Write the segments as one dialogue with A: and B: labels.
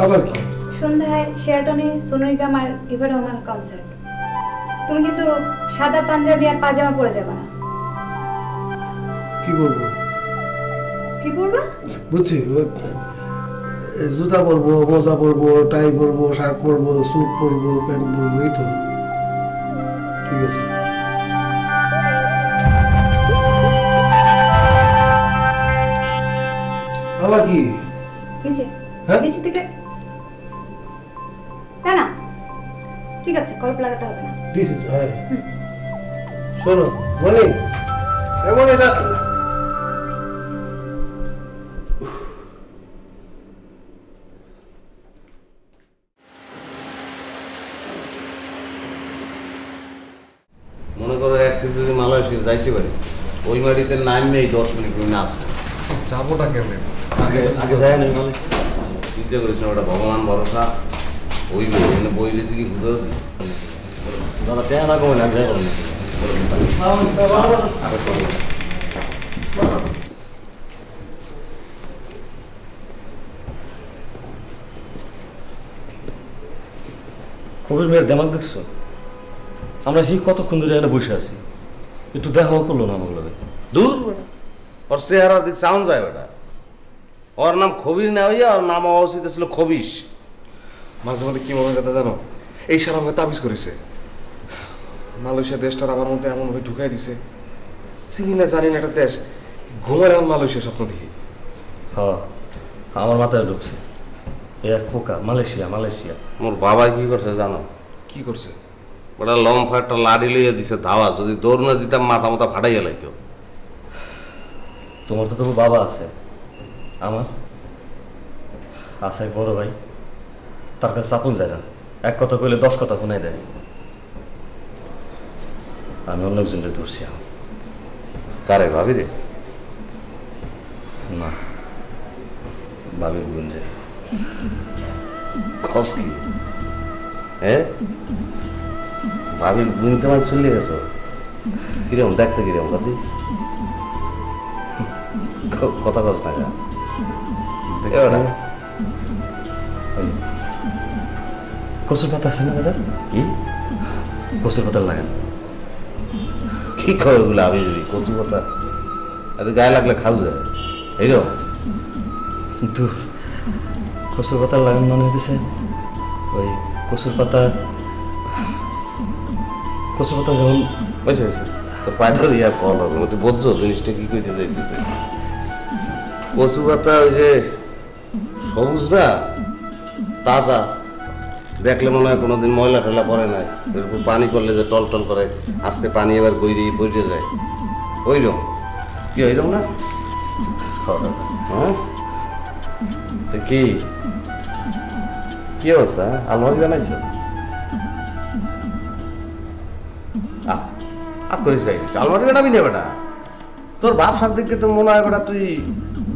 A: আবার কি?
B: সন্ধ্যায় শেরাটনে সোনু নিগম আর ইভা রহমান কনসার্ট। তুমি কিন্তু সাদা পাঞ্জাবি আর পাজামা পরে যাবে না।
A: কি বলবো?
B: কি পরবা?
A: বুঝছি, জুতা পরবো, মোজা পরবো, টাই পরবো, শার্ট পরবো, স্যুট পরবো, প্যান্ট পরবো, এই তো। ঠিক আছে। আবার কি?
B: নিচে
A: হ্যাঁ?
B: নিচে থেকে না না, ঠিক আছে, কলপ লাগাতে হবে না।
A: হ্যাঁ, শোনো বলি এমন এটা
C: মনে করো এক যদি মালয়েশিয়া যাইতে পারি, ওই মাটিতে নামবেই 10 মিনিট না আসবো।
D: যাবোটা কেমনে?
C: আগে যায় না চিন্তা করেছিলাম, ওটা ভগবান ভরসা। ওই বই দিয়েছি কি বুঝতে দাদা টেয়া না কমে না যাই
E: কবির মেয়ের দেমাগ দেখছো? আমরা সেই কতক্ষণ ধরে এখানে বসে আছি, একটু দেখাও করলো না আমার লগে।
C: দূর বেটা, ওর চেহারার দিক সাউন্ড যায় বেটা। ওর নাম খবির না হইয়া ওর নাম অবস্থিত ছিল খবিস।
D: মাঝে মাঝে কি মনে কথা জানো, এই সার আমাকে তাবিজ করেছে। মালয়েশিয়া দেশটার আমার মধ্যে এমনভাবে ঢুকাই দিছে, চিনি না জানি না একটা দেশ, ঘুমের এমন মালয়েশিয়া স্বপ্ন দেখি।
E: হ্যাঁ, আমার মাথায় ঢুকছে এক খোকা, মালয়েশিয়া মালয়েশিয়া।
C: মোর বাবা কি করছে জানো?
D: কি করছে?
C: ওটা লম্ফা একটা লাড়ি লইয়া দিছে ধাওয়া, যদি দৌড় না দিতাম মাথা মাথা ফাটাইয়া লাইতো।
E: তোমার তো তবু বাবা আছে, আমার আছে বড় ভাই, তার কাছে চাপুন যায় না, এক কথা কইলে 10 কথা শোনাই দেয়। আমি অন্য একজনকে ধরছি।
C: কারে ভাবি রে?
E: না, ভাবি গুঞ্জে।
C: খস কি? হ্যাঁ, ভাবি বুঝতে মাছ চলে গেছো? কিরম দেখতে কিরম দাদি? কথা কস না গা
E: কচুর পাতা আছে না দাদা?
C: কি
E: কচুর পাতা লাগান?
C: কি খাও এগুলো? আমি যাবি কচু কথা এত গায়ে লাগলে খাও যায় এইরকম?
E: দূর, কচুর পাতা লাগান মনে হইতেছে ওই কচুর পাতা যেমন
C: বুঝছে বুঝছে তোর পায়ে ধরি আর কল হবে, তুই বুঝছো জিনিসটা কি করতে যাইতেছে? কচু পাতা ওই যে সবুজ না, তাজা, দেখলে মনে হয় কোনোদিন ময়লা টয়লা পড়ে নাই, এরপর পানি পড়লে যে টল টল করে আস্তে পানি এবার বইরে পড়ে যায়, ওইরকম। কি ওইরকম না? হ্যাঁ, তো কি অবস্থা? আলমারি বানাইছো? করিস আলমারি বানাবি না বেটা? তোর বাপ সার দিকে তো মনে হয় বেটা তুই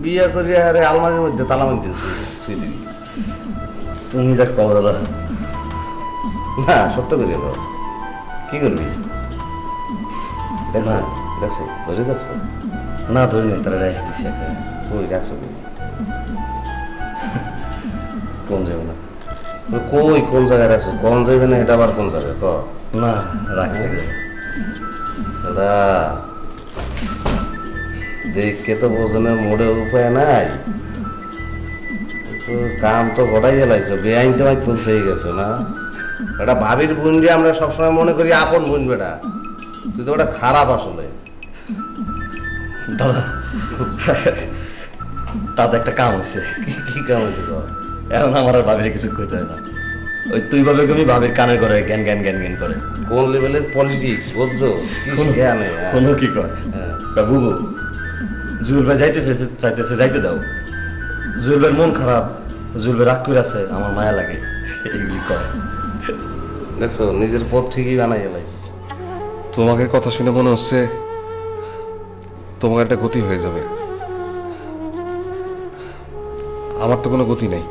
C: বিয়ে করিয়া আরে আলমারির মধ্যে তালা মারতে ছুঁয়ে দিবি।
E: তুমি যা কও দাদা।
C: না সত্য করিয়া দাও, কি করবি? দেখছো দেখছো ধরে দেখছো?
E: না ধরি না, তারা রেখে দিচ্ছি এক জায়গায়।
C: ওই দেখছো
E: কোন যাবে না?
C: কই কোন জায়গায় রাখছো? কোন যাবে না এটা আবার কোন জায়গায় ক?
E: না রাখছে
C: দাদা দেখে তো বোঝনের মোড়ে উপায় নাই, কাম তো ঘটাই গেলাইছো, বেআইন তো ভাই তুলছে গেছো না? এটা ভাবির বোন যে আমরা সবসময় মনে করি আপন বোন বেটা, তুই তো ওটা খারাপ আসলে।
E: দাদা তাতে একটা কাম হয়েছে।
C: কি কাম হয়েছে?
E: এখন আমার আর ভাবির কিছু কইতে হয় না, ওই তুই ভাবে তুমি ভাবির কানে করে জ্ঞান জ্ঞান জ্ঞান জ্ঞান করে।
C: কোন লেভেলের পলিটিক্স বুঝছো? জ্ঞানে
E: কোনো কি কয় বুবু, জুয়েল ভাই চাইতেছে যাইতে দাও, জুয়েল ভাইয়ের মন খারাপ, জুয়েল ভাই রাগ করে আছে, আমার মায়া লাগে, এইগুলি কয়।
C: দেখছো নিজের পথ ঠিকই বানাই গেলাই।
D: তোমাকে কথা শুনে মনে হচ্ছে তোমার একটা গতি হয়ে যাবে। আমার তো কোনো গতি নেই,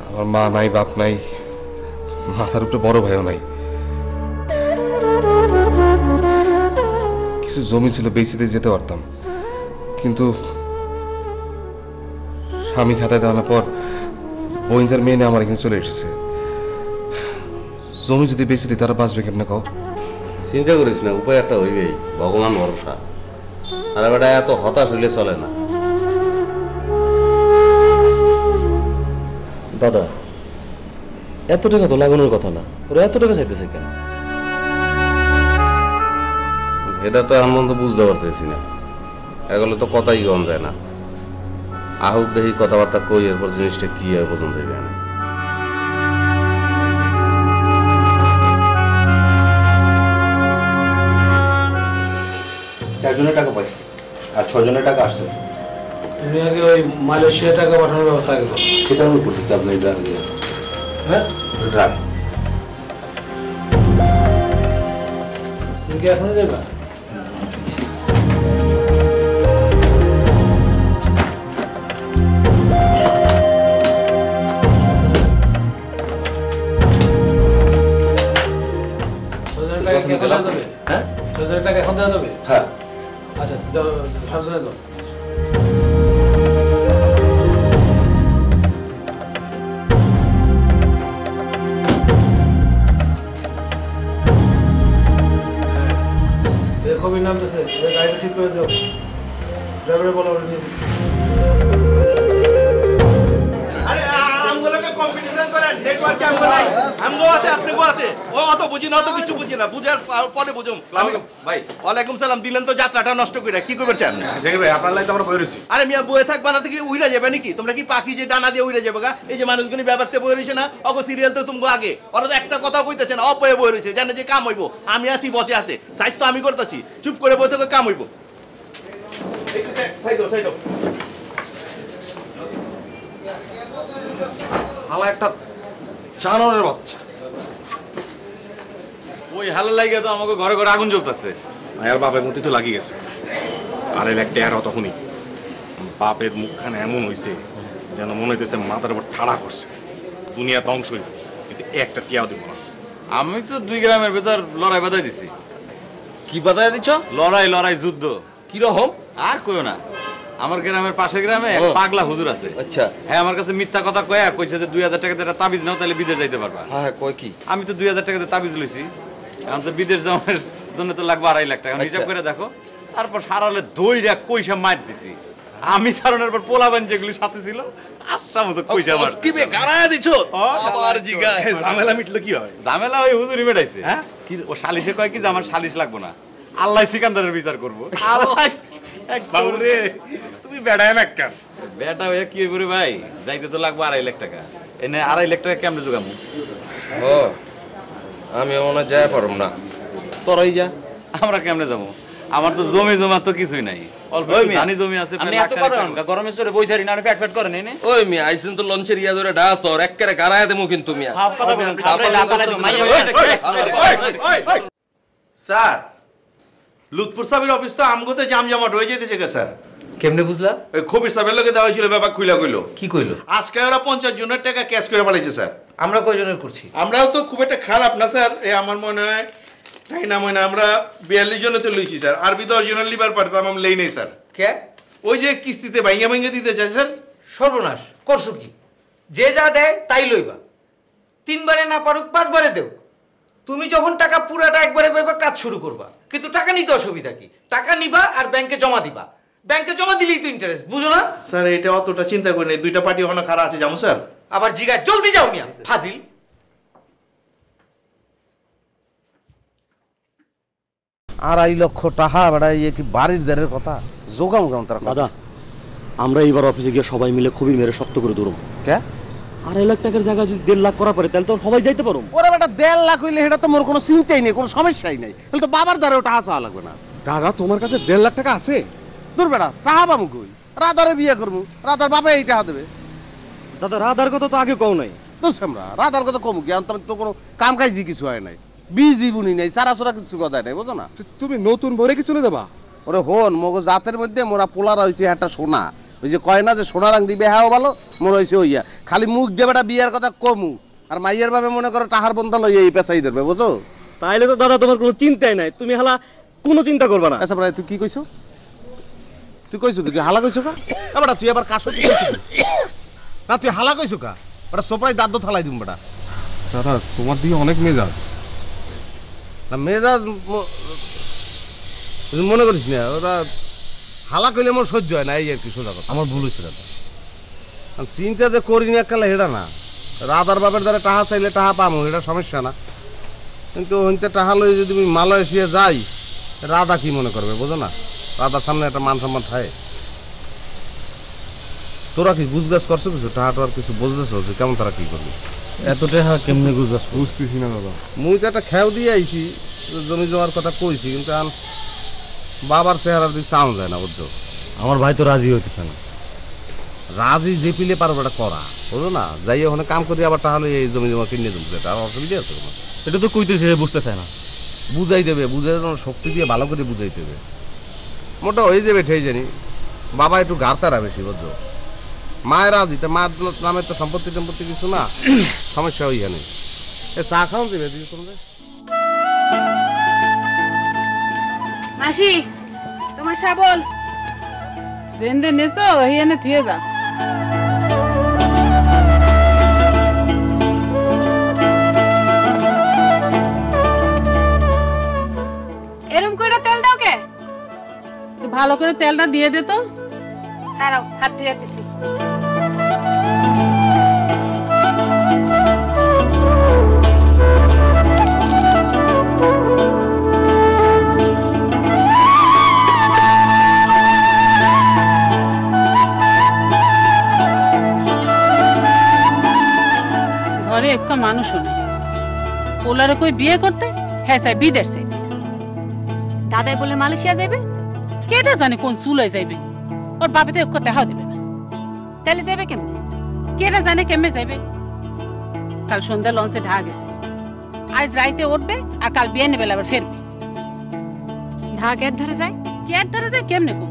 D: আমার মা নাই, বাপ নাই, মাথার উপরে বড় ভাইও নাই। কিছু জমি ছিল, বেঁচে দিয়ে যেতে পারতাম, কিন্তু স্বামী খাতায় দেওয়ানোর পর বইন্দার মেয়ে নিয়ে আমার এখানে চলে এসেছে। জমি যদি বেঁচে দিই তারা বাঁচবে কেমনে কও?
C: চিন্তা করিস না, উপায় একটা হইবেই, ভগবান ভরসা। আর বেটা এত হতাশ হইলে চলে না।
E: দাদা এত টাকা তো লাগানোর কথা না, ওরা এত টাকা চাইতেছে কেন?
C: এটা তো এমন তো বুঝতে পারতেছি না। এগুলো তো কথাই কম যায় না। আহুক দেখি কথাবার্তা কই, এরপর জিনিসটা কি হয় পর্যন্ত জানে।
F: একজনের টাকা পাইছি আর 6 জনের টাকা আসতেছে।
A: তুমি আগে ওই মালয়েশিয়া টাকা পাঠানোর ব্যবস্থা আগে করো।
F: সেটা আমি করতেছি আপনার
A: হ্যাঁ,
F: ড্রাগ।
A: তুমি কি এখনই দেবা?
F: হ্যাঁ
A: 6,000 টাকা এখন দেওয়া যাবে?
F: হ্যাঁ
A: আচ্ছা দাও, সবসময় দাও। কবির নাম দিয়েছে, গাড়িটা ঠিক করে দাও। ড্রাইভারে বলো ওটা নিয়ে দিতে।
G: আরে আমগুলোকে কম্পিটিশন করেন, নেটওয়ার্কে আমগো নাই, আমগো আছে, আপনাগো আছে। ও অত বুঝি না, অত কিছু বুঝি না, বুঝার পরে বুঝুম।
F: ভাই
G: ওয়ালাইকুম সালাম। দিলেন তো যাত্রাটা নষ্ট করে, কি করবেন?
F: ভাই আপনার লাই তো আমরা বই রয়েছি।
G: আরে মিয়া বয়ে থাকবা না, থেকে উইরা যাবে নাকি? তোমরা কি পাখি যে ডানা দিয়ে উইরা যাবে গা? এই যে মানুষগুলি ব্যাপারতে বয়ে রয়েছে না, অগো সিরিয়াল তো তুমি আগে, ওরা তো একটা কথা কইতেছে না, অপয়ে বয়ে রয়েছে, জানে যে কাম হইব। আমি আছি, বসে আছে, সাইজ তো আমি করতেছি, চুপ করে বই থেকে কাম হইব।
D: হালা একটা জানোয়ারের বাচ্চা।
G: ওই হালা লাগে তো আমাকে ঘরে ঘরে আগুন জ্বলতেছে।
H: মায়ার বাপের মধ্যে তো লাগিয়ে গেছে। আর এই একটা এরাও তখনই বাপের মুখখানে এমন হয়েছে যেন মনে হইতেছে মাথার উপর ঠাড়া করছে। দুনিয়া ধ্বংস হইব, কিন্তু একটা টিয়াও দিব না।
G: আমি তো 2 গ্রামের ভেতর লড়াই বাধাই দিছি।
D: কি বাধায় দিচ্ছ?
G: লড়াই যুদ্ধ।
D: কি রকম?
G: আর কইও না, আমার গ্রামের পাশের গ্রামে এক পাগলা হুজুর আছে।
D: আচ্ছা
G: হ্যাঁ, আমার কাছে মিথ্যা কথা কইছে যে 2000 টাকা দিয়ে তাবিজ নাও, তাহলে বিদেশ যাইতে পারবা।
D: হ্যাঁ কয় কি?
G: আমি তো 2000 টাকা দিয়ে তাবিজ লইছি, এখন তো বিদেশ যাওয়ার জন্য তো লাগবে 2.5 লাখ টাকা। হিসাব করে দেখো। তারপর সারালে দইরা কইসা মার দিছি। আমি সারানোর পর পোলাবান যেগুলি সাথে ছিল আচ্ছা মতো কইসা মার
D: কি বে গাড়ায় দিছো?
G: আবার জিগা
H: ঝামেলা মিটলো কি হয়?
G: ঝামেলা ওই হুজুরি মেটাইছে। হ্যাঁ, কি ও সালিশে কয় কি যে আমার সালিশ লাগবে না, আল্লাহ সিকান্দারের বিচার করবো।
H: বাবু রে, তুমি বেড়ায় না কেন?
G: বেটা হয়ে কি হইব রে ভাই? যাইতে তো লাগবে 2.5 লাখ টাকা। এনে 2.5 লাখ টাকা কেমনে জোগামু?
D: ও আমি মনে যায় পারম না, তোরাই যা।
G: আমরা কেমনে যাবো? আমার তো জমি জমা তো কিছুই নাই, অল্প ধানি জমি আছে।
F: গরমে চড়ে বই থারি না পেট পেট করে নেই।
D: ওই মিয়া আইছেন তো লঞ্চের ইয়া ধরে ডাস আর একবারে গাড়ায় দেমু কিন্তু মিয়া।
G: স্যার, লুৎফর সাহেবের অফিস তো আমগোতে জামজামাট হয়ে যেতেছে কে স্যার?
F: কেমনে বুঝলা?
G: ওই খবির সাহেবের লোকে দেওয়া হয়েছিল, ব্যাপার খুইলা কইলো।
F: কি কইলো?
G: আজকে ওরা 50 জনের টাকা ক্যাশ করে পালাইছে স্যার।
F: আমরা কয়জনের করছি?
G: আমরাও তো খুব একটা খারাপ না স্যার, এই আমার মনে হয় তাই না মনে আমরা 42 জনে তো লইছি স্যার, আর 10 জনের লিবার পারতাম, আমি লেই নেই স্যার।
F: কে?
G: ওই যে কিস্তিতে ভাইঙ্গা দিতে চাই স্যার।
F: সর্বনাশ করছো কি? যে যা দেয় তাই লইবা। 3 বারে না পারুক 5 বারে দেও। তুমি যখন টাকা পুরাটা একবারে পাইবা, কাজ শুরু করবা। কিন্তু টাকা নিতে অসুবিধা কি? টাকা নিবা আর ব্যাংকে জমা দিবা। ব্যাংকে জমা দিলেই তো ইন্টারেস্ট, বুঝো না?
G: স্যার এটা অতটা চিন্তা করি নাই, 2টা পার্টি ওখানে খারাপ আছে, যাবো স্যার।
F: আবার জিগা জলদি যাও মিয়া, ফাজিল।
C: 2.5 লক্ষ টাকা বেড়া, ইয়ে কি বাড়ির দ্বারের কথা? জোগাম গাম তার
E: দাদা আমরা এইবার অফিসে গিয়ে সবাই মিলে খুবই মেরে শক্ত করে দৌড়ব।
C: কে?
E: 2.5 লাখ টাকার জায়গা যদি 1.5 লাখ করা পারে তাহলে তো সবাই যাইতে পারো।
C: ওরা বেটা 1.5 লাখ হইলে সেটা তো মোর কোনো চিন্তাই নেই, কোনো সমস্যাই নাই। তাহলে তো বাবার দ্বারা টাকা চাওয়া লাগবে না।
D: দাদা তোমার কাছে 1.5 লাখ টাকা আছে?
C: দূর বেটা, টাকা পাবো কই? রাধারে বিয়ে করবো, রাধার বাবা এই টাকা দেবে।
E: দাদা রাধার কথা তো আগে কও নাই।
C: আমরা রাধার কথা কমু কি? তো কোনো কাম কাজই কিছু হয় নাই, বিজি বুনি নাই, সারা কিছু কথা নাই, বুঝো না?
D: তুমি নতুন বরে কি চলে যাবা?
C: ওরে হন, মগো জাতের মধ্যে মোরা পোলারা হয়েছে একটা সোনা। ওই যে কয় না যে সোনা রাং দিবে, হ্যাঁ ভালো মোর হয়েছে ওইয়া। খালি মুখ দিয়ে বেটা বিয়ের কথা কমু, আর মাইয়ের ভাবে মনে করো টাহার বন্ধা লই এই পেশাই ধরবে, বুঝো?
E: তাইলে তো দাদা তোমার কোনো চিন্তাই নাই, তুমি হালা কোনো চিন্তা করবে না।
C: আচ্ছা ভাই, তুই কি কইছো? তুই কইছো কি? তুই হালা কইছো কা? বেটা তুই আবার কাশো কি কইছো না? তুই হালা কইছো কা? ওটা সোপড়াই দাঁত থালাই দিম বেটা।
D: দাদা তোমার দিকে অনেক মেজাজ।
C: না মেজাজ মনে করিস না, ওরা হালা করলে আমার সহ্য হয় না, এই আর কি সোজা কথা।
E: আমার ভুল হয়েছে দাদা।
C: চিন্তা যে করিনি এককালে হেটা না, রাধার বাপের দ্বারা টাহা চাইলে টাহা পাবো, এটা সমস্যা না। কিন্তু হইতে টাহা লই যদি আমি মালয়েশিয়া যাই, রাধা কি মনে করবে বোঝো না? রাধার সামনে একটা মান সম্মান থাকে। তোরা কি গুজগাছ করছো কিছু? টাহা টোয়ার কিছু বুঝতেছ যে কেমন তারা কি করবে?
E: এত টাকা কেমনে গুজগাছ?
D: বুঝতেছি না দাদা।
C: মুই তো একটা খেয়াও দিয়ে আইছি, জমি জমার কথা কইছি, কিন্তু বাবার চেহারার দিক চাওয়া যায় না বুঝছো।
E: আমার ভাই তো রাজি হইতেছে না।
C: রাজি যে পিলে পারবো এটা করা, বুঝো না? যাই ওখানে কাম করি আবার তাহলে এই জমি জমা কিনে দেবো, এটা আর অসুবিধা আছে তোমার?
E: এটা তো কইতেছে, বুঝতে চায় না।
C: বুঝাই দেবে, বুঝাই শক্তি দিয়ে ভালো করে বুঝাই দেবে, মোটা হয়ে যাবে ঠেই জানি। বাবা একটু গাড়তারা বেশি বুঝছো। মায়ের রাজি, তা মায়ের নামের তো সম্পত্তি টম্পত্তি কিছু না, সমস্যা ওইখানে। এ চা খাওয়া দেবে দিদি তোমরা?
B: মাসি তোমার শাবল
I: জেন্দে নেছো হিয়ানে থুয়ে যা।
B: এরম করে তেল দাও কে?
I: ভালো করে তেলটা দিয়ে দে তো।
B: দাঁড়াও, হাত ধুয়ে দিছি।
I: ঘরে একটা মানুষও নেই, পোলারে কই বিয়ে করতে, হ্যাঁ চাই বিদেশ চাই।
B: দাদাই বলে মালয়েশিয়া যাবে,
I: কেটা জানে কোন চুলাই যাইবে। ওর বাপে তো একটা দেখাও দেবে না।
B: তাহলে যাবে কেমনে?
I: কেটা জানে কেমনে যাইবে। কাল সন্ধ্যা লঞ্চে ঢাকা গেছে, আজ রাইতে উঠবে আর কাল বিয়ে নেবে আবার ফেরবে।
B: ঢাকের ধারে যায়?
I: কের ধারে যায় কেমনে কোন?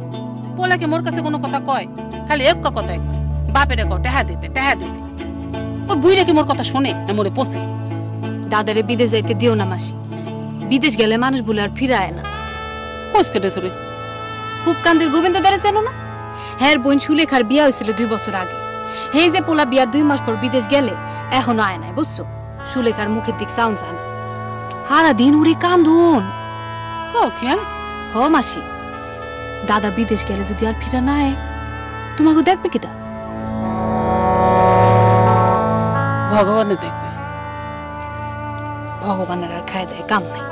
I: পোলাকে মোর কাছে কোনো কথা কয়? খালি একটা কথাই কয়, বাপেরে কও টেহা দিতে টেহা দিতে। ও বুইরা কি মোর কথা শোনে না মোরে পোষে?
B: দাদারে বিদেশ যাইতে দিও না মাসি, বিদেশ গেলে মানুষ বলে আর ফিরায় না।
I: কোষ কেটে তোরে?
B: কুপকান্দের গোবিন্দ দ্বারে চেনো না? হ্যাঁ, বোন সুলেখার বিয়া হয়েছিল 2 বছর আগে। হে যে পোলা বিয়ার 2 মাস পর বিদেশ গেলে এখনো আয় নাই বুঝছো। সুলেখার মুখের দিক সাউন্ড যায় না, সারা দিন উড়ে কান্দুন। হ মাসি, দাদা বিদেশ গেলে যদি আর ফিরা না আয়, তোমাকে দেখবে কিটা?
I: ভগবানে দেখবে।
B: ভগবানের আর খায় দেয় কাম নাই।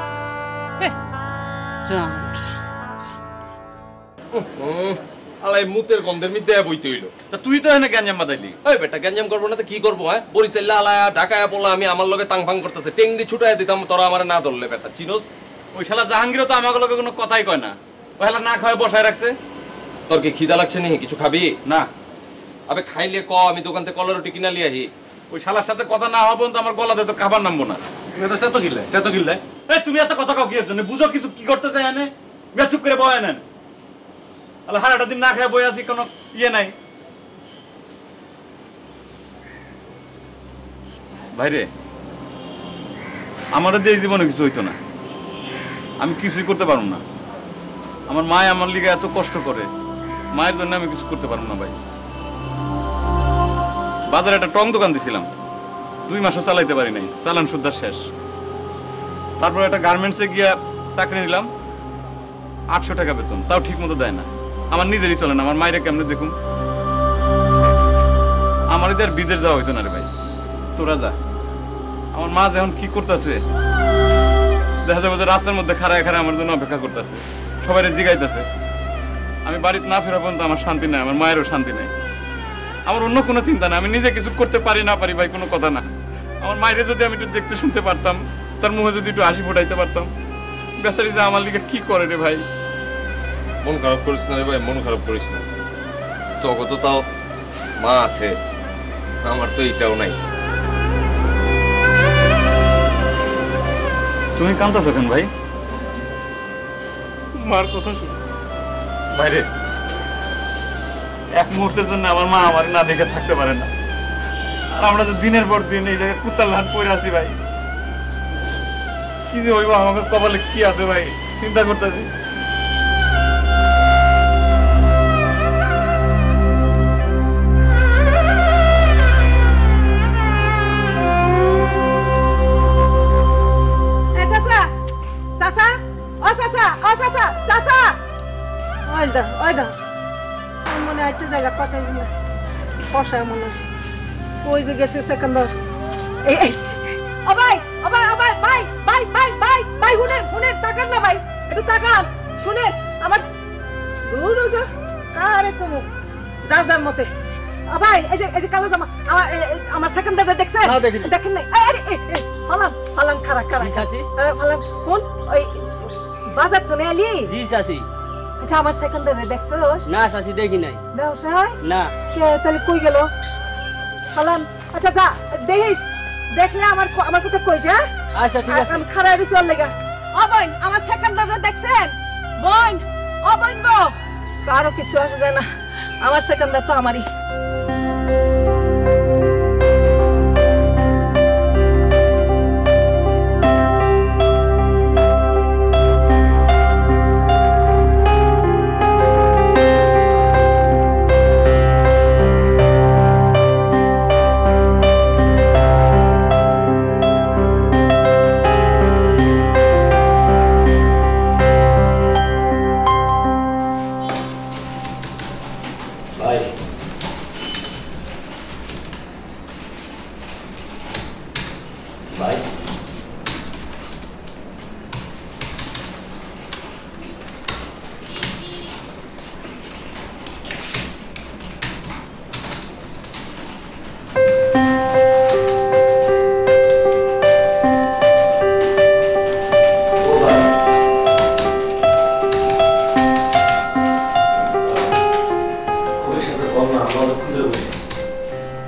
J: আলাই মুতের গন্ধের মধ্যে বইতে হইলো। তা তুই তো এনে গ্যাঞ্জাম বাদাইলি।
D: ওই বেটা গ্যাঞ্জাম করবো না তো কি করবো? হ্যাঁ, বরিশাল্লা আলায়া ঢাকায় বললাম আমি আমার লগে তাং ফাং করতেছে, টেং দিয়ে ছুটাই দিতাম, তোরা আমার না ধরলে বেটা চিনোস।
J: ওই শালা জাহাঙ্গীরও তো আমাকে লগে কোনো কথাই কয় না, ওই শালা না খাওয়ায় বসায় রাখছে।
D: তোর কি খিদা লাগছে নি? কিছু খাবি?
J: না।
D: আবে খাইলে ক, আমি দোকান থেকে কলা রুটি কিনা লিয়ে আহি।
J: ওই শালার সাথে কথা না হওয়া পর্যন্ত আমার গলাতে তো খাবার নামবো না। তুমি এত কথা কাউ কি এর জন্য বুঝো? কিছু কি করতে চাই এনে চুপ করে বয় নেন। আল্লাহ হারাটা দিন না খায় বই আছি, কোনো ইয়ে নাই। ভাইরে, আমারও দিয়ে জীবনে কিছু হইতো না, আমি কিছুই করতে পারবো না। আমার মায় আমার লিগে এত কষ্ট করে, মায়ের জন্য আমি কিছু করতে পারবো না ভাই। বাজারে একটা টং দোকান দিছিলাম, 2 মাসও চালাইতে পারি নাই, চালান সুদ্ধার শেষ। তারপর একটা গার্মেন্টসে গিয়া চাকরি নিলাম, 800 টাকা বেতন, তাও ঠিক মতো দেয় না। আমার নিজেরই চলে না, আমার মায়ের কেমনে দেখুন। আমার এদের বিদেশ যাওয়া হইতো না রে ভাই, তোরা যা। আমার মা যখন কি করতেছে দেখা যাবে যে রাস্তার মধ্যে খাড়ায় খাড়ায় আমার জন্য অপেক্ষা করতেছে, সবাই জিগাইতেছে। আমি বাড়িতে না ফেরা পর্যন্ত আমার শান্তি নাই, আমার মায়েরও শান্তি নাই। আমার অন্য কোনো চিন্তা নাই, আমি নিজে কিছু করতে পারি না পারি ভাই কোনো কথা না। আমার মায়ের যদি আমি একটু দেখতে শুনতে পারতাম, তার মুখে যদি একটু হাসি ফোটাইতে পারতাম। বেচারি যে আমার লিগে কি করে রে ভাই।
D: মন খারাপ করিস না রে ভাই, মন খারাপ করিস না। তোকে তো তাও মা আছে, আমার তো এইটাও নাই।
J: তুমি কাঁদতেছো কেন ভাই? মার কথা শুনে ভাইরে, এক মুহূর্তের জন্য আমার মা আমার না দেখে থাকতে পারে না। আর আমরা যে দিনের পর দিন এই জায়গায় কুত্তার লাট পড়ে আছি ভাই, কি যে হইব আমাদের কপালে কি আছে ভাই, চিন্তা করতেছি।
K: ফসা মনে কই যে গেছে সেকেন্ডার এই এই ও ভাই ও ভাই ও ভাই ভাই ভাই ভাই ভাই ভাই শুনেন তাকান না ভাই একটু তাকান শুনেন আমার দূর যা কারে কমু যার মতে ও ভাই এই যে কালো জামা আমার সেকেন্ডারে দেখছেন দেখেন নাই আরে ফালান খারা
L: চাচি
K: ফালান কোন ওই বাজার তো নেলি
L: জি চাচি
K: আচ্ছা আমার সেকেন্ডারে দেখছস
L: না চাচি দেখি নাই
K: দাও সাই
L: না
K: কে তাহলে কই গেল ফালান আচ্ছা যা দেখিস দেখলে আমার কথা কইস হ্যাঁ
L: আচ্ছা ঠিক আছে
K: আমি খারাপ চল লাগা ও বোন আমার সেকেন্ডারে দেখছেন বোন ও বোন গো কারো কিছু আসে যায় না আমার সেকেন্ডার তো আমারই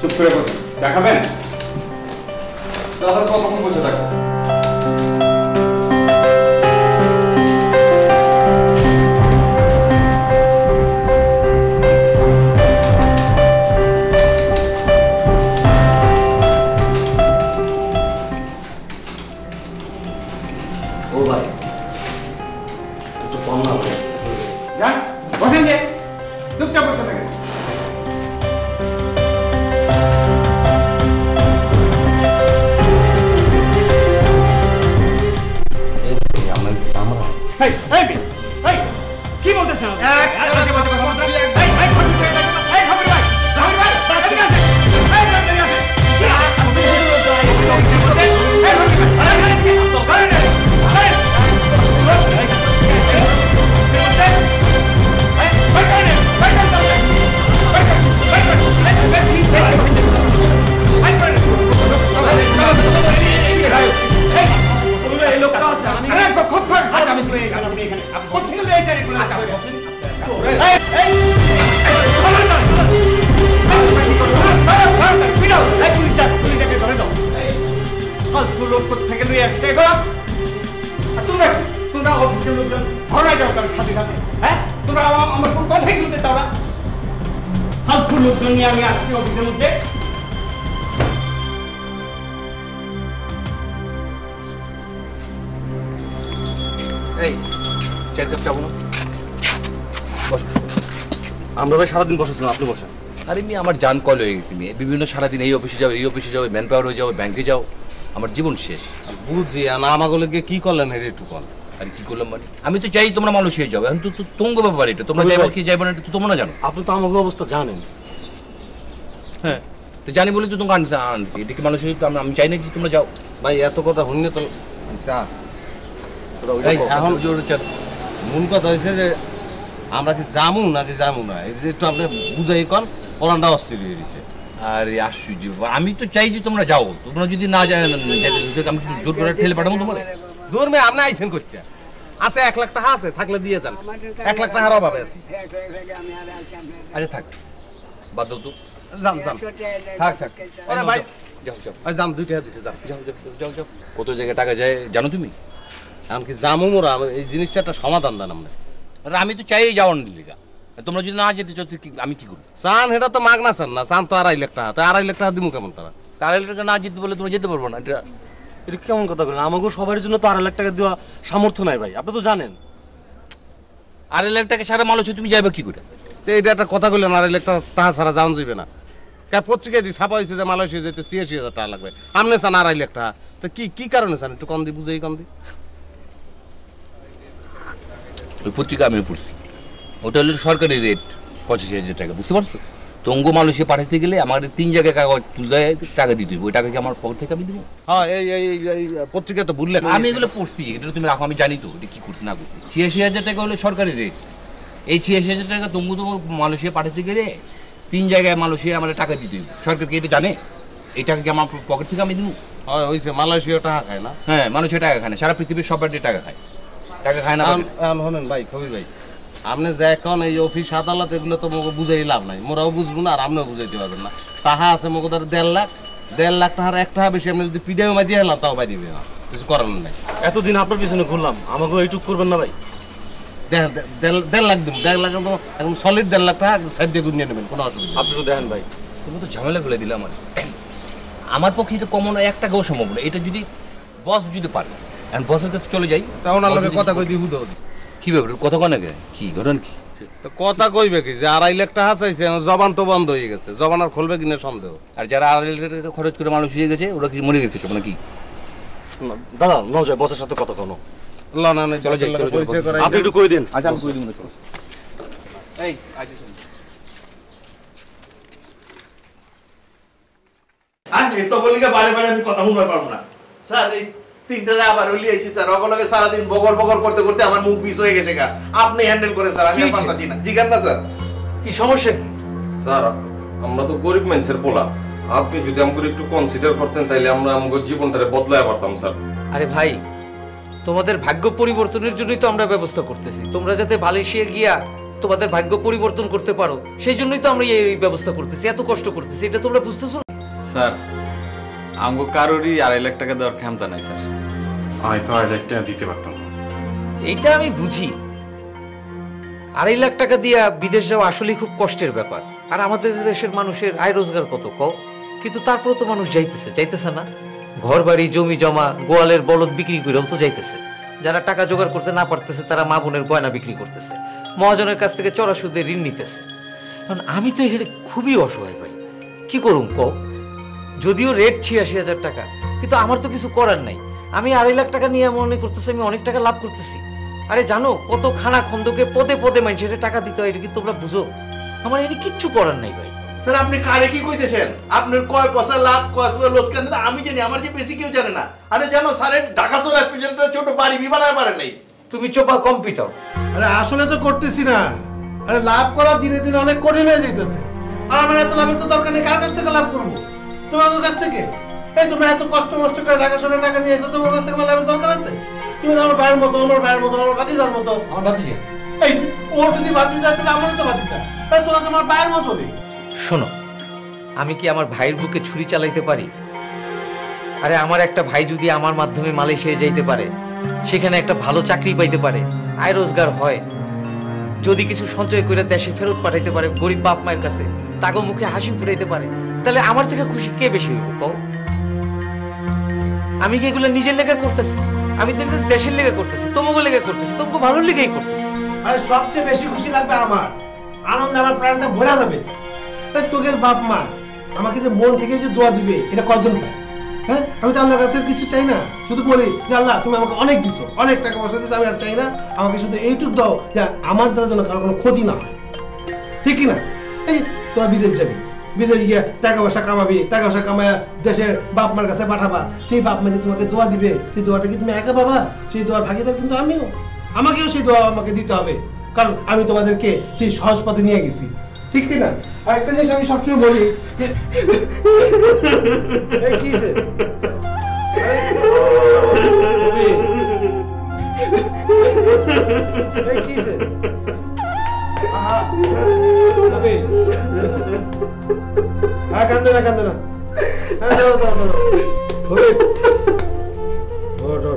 J: চুপ করে বসে চা খাবেন তাহলে কতক্ষণ বসে থাকো
E: ও ভাই একটু কম না
J: যান বসেন যে চুপচাপ বসে থাকেন কি বলতেছেন তোমরা অফিসের লোকজন ঘরে যাও তার সাথে সাথে হ্যাঁ তোমরা আমার কোন কথাই শুনতে চাও না ফালতু লোকজন নিয়ে আমি আসছি অফিসের মধ্যে
E: এই চার কাপ চা বানাও বসো আমরা ভাই সারাদিন বসেছিলাম আপনি বসেন
M: আরে আমি আমার জান কল হয়ে গেছি মেয়ে বিভিন্ন সারাদিন এই অফিসে যাও ম্যান পাওয়ার হয়ে যাও ব্যাংকে যাও আমার জীবন শেষ
C: বুঝছি না আমাগুলোকে কি করলেন এটা একটু কল
M: আরে কি করলাম মানে আমি তো চাই তোমরা মানুষ হয়ে যাও এখন তো তঙ্গ ব্যাপার এটা তোমরা যাইবো কি যাইবো না এটা তো তোমরা জানো
E: আপনি তো আমাকে অবস্থা জানেন
M: হ্যাঁ তো জানি বলে তো তোমাকে আনতে এটা কি মানুষ আমি চাই না যে তোমরা যাও
C: ভাই এত কথা শুনলে তো এখন মূল কথা হয়েছে যে আমরা কি যামু নাকি যামু না এটা একটু আপনি বুঝাই কন পলানটা অস্থির হয়ে গেছে
M: আরে আশ্চর্য আমি তো চাই যে তোমরা যাও তোমরা যদি না যায় আমি জোর করে ঠেলে পাঠাবো তোমার
C: দূর মেয়ে আপনি আইছেন করতে আছে 1 লাখ টাকা আছে থাকলে দিয়ে যান 1 লাখ টাকার অভাবে আছি
M: আচ্ছা থাক বাদ দাও তো
C: যান থাক আরে ভাই
M: যাও
C: যান 2 টাকা দিছে যান
M: যাও কত জায়গায় টাকা যায় জানো তুমি
C: এমনকি জামু মোরা এই জিনিসটা একটা সমাধান দেন আপনি
M: আরে আমি তো চাই যাওয়ার লিগা তোমরা যদি না যেতে চাও আমি কি করবো
C: চান এটা তো মাগনা চান না চান তো 2.5 লাখ টাকা তো 2.5 লাখ টাকা দিমু কেমন তারা
M: 2.5 লাখ টাকা না যেতে বলে তোমরা যেতে পারবো না এটা
E: এটা কেমন কথা বলেন আমাকে সবার জন্য তো 2.5 লাখ টাকা দেওয়া সামর্থ্য নাই ভাই আপনি তো জানেন
M: 2.5 লাখ টাকা সারা মাল হচ্ছে তুমি যাবে কি করে
C: তো এটা একটা কথা কইলেন 2.5 লাখ টাকা তাহা ছাড়া যাওয়া যাবে না কে পত্রিকায় দি ছাপা হয়েছে যে মালয়েশিয়া যেতে ৮৬,০০০ টাকা লাগবে আপনি চান 2.5 লাখ টাকা তো কি কারণে চান একটু কম দি বুঝেই কম দি
M: ওই পত্রিকা আমি পড়ছি ওটা হলো সরকারি রেট ৮৫,০০০ টাকা বুঝতে পারছো তঙ্গ মালয়েশিয়া পাঠাতে গেলে আমার 3 জায়গায় কাগজ তুলে টাকা দিতে হবে, ওই টাকা কি আমার পকেট থেকে আমি দেবো?
C: হ্যাঁ এই পত্রিকা তো ভুললেন।
M: আমি এগুলো পড়ছি, এটা তুমি রাখো, আমি জানি তো এটা কি করছি না করছি। 86,000 টাকা হলো সরকারি রেট। এই 86,000 টাকা তঙ্গ তো মালয়েশিয়া পাঠাতে গেলে 3 জায়গায় মালয়েশিয়া আমার টাকা দিতে হবে। সরকার কি এটা জানে? এই টাকা কি আমার পকেট থেকে আমি দেবো?
C: হয় হইছে, মালয়েশিয়া টাকা খায় না?
M: হ্যাঁ, মালয়েশিয়া টাকা খায় না, সারা পৃথিবীর সব বাড়িতে টাকা খায়। টাকা খায় না
C: হলেন ভাই, কবির ভাই, আপনি যে এখন এই অফিস আদালত এগুলো তো মোকে বুঝাই লাভ নাই, মোরাও বুঝবো না আর আপনিও বুঝাইতে পারবেন না। টাকা আছে মোকে ধর 1.5 লাখ টাকার 1 টাকা বেশি আপনি যদি পিডিও মাই দিয়ে হেলাম তাও বাই দিবে না, কিছু করার নাই।
E: এতদিন আপনার পিছনে ঘুরলাম, আমাকে এইটুক করবেন না ভাই?
C: 1.5 লাখ দিব, 1.5 লাখ তো একদম সলিড 1.5 লাখ টাকা সাইড দিয়ে গুনিয়ে নেবেন, কোনো অসুবিধা।
E: আপনি তো দেখেন ভাই,
M: তুমি তো ঝামেলা ফেলে দিলে আমার পক্ষে এটা কমন 1 টাকাও সম্ভব না। এটা যদি বস যদি পারে, এখন বসের কাছে চলে যাই,
C: তা ওনার লগে কথা কই দিই হুদো
M: কি ব্যাপার, কথা কয় নাকি, কি ঘটনা কি?
C: কথা কইবে কি যে 2.5 লাখ টাকা চাইছে, জবান তো বন্ধ হয়ে গেছে, জবান আর খুলবে কিনা সন্দেহ।
M: আর যারা 2.5 লাখ টাকা খরচ করে মানুষ হয়ে গেছে ওরা কি মরে গেছে সব নাকি?
E: দাদা নাও যায়, বসের সাথে কথা কোনো
C: না
M: চলে যাই,
C: পরিচয় করাই
E: আপনি একটু কই দিন।
M: আচ্ছা আমি কই দিই, চলো। এই আজ
G: আমি তো বলিকে বারে বারে আমি কথা শুনতে পারবো না স্যার। এই 3টারে আবার হলি আইছি স্যার, অগলগে সারাদিন বগর বগর করতে করতে আমার মুখ বিষ হয়ে গেছে গা। আপনি হ্যান্ডেল করে স্যার, আমি পারতাছি না। জিগান না স্যার,
F: কি সমস্যা?
D: স্যার আমরা তো গরিব মানুষের পোলা, আপনি যদি আমাকে একটু কনসিডার করতেন তাইলে আমরা আমাদের জীবনটারে বদলায় পারতাম স্যার।
F: আরে ভাই, তোমাদের ভাগ্য পরিবর্তনের জন্যই তো আমরা ব্যবস্থা করতেছি, তোমরা যাতে মালয়েশিয়া গিয়া তোমাদের ভাগ্য পরিবর্তন করতে পারো সেই জন্যই তো আমরা এই ব্যবস্থা করতেছি, এত কষ্ট করতেছি, এটা তোমরা বুঝতেছো না?
J: স্যার আমগো কারোরই 2.5 লাখ টাকা দেওয়ার ক্ষমতা নাই স্যার।
H: আমি তো 2.5 লাখ টাকা দিতে পারতাম না।
F: এইটা আমি বুঝি, 2.5 লাখ টাকা দিয়া বিদেশ যাওয়া আসলে খুব কষ্টের ব্যাপার। আর আমাদের দেশের মানুষের আয় রোজগার কত কম, কিন্তু তারপরে তো মানুষ যাইতেছে না। ঘর বাড়ি জমি জমা গোয়ালের বলদ বিক্রি করেও তো যাইতেছে। যারা টাকা জোগাড় করতে না পারতেছে তারা মা বোনের গয়না বিক্রি করতেছে, মহাজনের কাছ থেকে চড়া সুদে ঋণ নিতেছে। কারণ আমি তো এখানে খুবই অসহায় ভাই, কি করুম কও? যদিও রেট 86,000 টাকা, কিন্তু আমার তো কিছু করার নাই। আমি 2.5 লাখ টাকা নিয়ে মনে করতেছি আমি অনেক টাকা লাভ করতেছি। আরে জানো কত খানা খন্দকে পদে পদে মানুষের টাকা দিতে হয়, এটা কি তোমরা বুঝো? আমার এর কিচ্ছু করার নাই ভাই।
G: স্যার আপনি কারে কি কইতেছেন? আপনার কয় পয়সা লাভ কয় পয়সা লোকসান আমি জানি, আমার যে বেশি কেউ জানে না। আরে জানো স্যারের ঢাকা শহর একটা ছোট বাড়ি বিবানায় পারে নাই।
F: তুমি চোপা কম্পিউটার।
A: আরে আসলে তো করতেছি না, আরে লাভ করা দিনে দিনে অনেক কঠিন হয়ে যাইতেছে। আর আমার এত লাভের তো দরকার নেই, কার কাছ থেকে লাভ করবো? তোমার কাছ থেকে? এই তোমরা এত কষ্ট মষ্ট করে ঢাকা শহরে টাকা নিয়ে এসো, তোমার কাছ থেকে লাভের দরকার আছে? তুমি তো আমার ভাইয়ের মতো, আমার ভাইয়ের মতো, আমার ভাতিজার মতো।
F: আমার ভাতিজা?
A: এই ওর যদি ভাতিজা তাহলে আমারও তো ভাতিজা, তাই তোরা তোমার ভাইয়ের মতো নেই।
F: শোনো, আমি কি আমার ভাইয়ের বুকে ছুরি চালাইতে পারি? আরে আমার একটা ভাই যদি আমার মাধ্যমে মালয়েশিয়া যাইতে পারে, সেখানে একটা ভালো চাকরি পাইতে পারে, আয় রোজগার হয়, যদি কিছু সঞ্চয় করে দেশে ফেরত পাঠাইতে পারে গরিব বাপ মায়ের কাছে, তাকে মুখে হাসি ফুটাইতে পারে, তাহলে আমার থেকে খুশি কে বেশি হইব কও? আমি কি এগুলো নিজের লেগে করতেছি? আমি তো এগুলো দেশের লেগে করতেছি, তোমাকে লেগে করতেছি, তোমাকে ভালো লেগেই করতেছি।
A: আরে সবচেয়ে বেশি খুশি লাগবে আমার, আনন্দ আমার প্রাণটা ভরা যাবে। তোদের বাপ মা আমাকে যে মন থেকে যে দোয়া দিবে, এটা কজন পায়? হ্যাঁ, আমি তো আল্লাহর কাছে কিছু চাই না, শুধু বলি যে আল্লাহ তুমি আমাকে অনেক দিছো, অনেক টাকা পয়সা দিছো, আমি আর চাই না, আমাকে শুধু এইটুকু দাও যে আমার দ্বারা যেন কারো কোনো ক্ষতি না হয়, ঠিক কিনা? এই তোরা বিদেশ যাবি, বিদেশ গিয়ে টাকা পয়সা কামাবি, টাকা পয়সা কামায় দেশের বাপ মার কাছে পাঠাবা, সেই বাপ মা যে তোমাকে দোয়া দিবে, সেই দোয়াটা কি তুমি একা পাবা? সেই দোয়ার ভাগিদার কিন্তু আমিও, আমাকেও সেই দোয়া আমাকে দিতে হবে, কারণ আমি তোমাদেরকে সেই সহজ পথে নিয়ে গেছি, ঠিক কিনা? আর একটা জিনিস আমি সবসময় বলি, কি কান্দে না, কান্দে না, হ্যাঁ ধরো ধরো ধরো,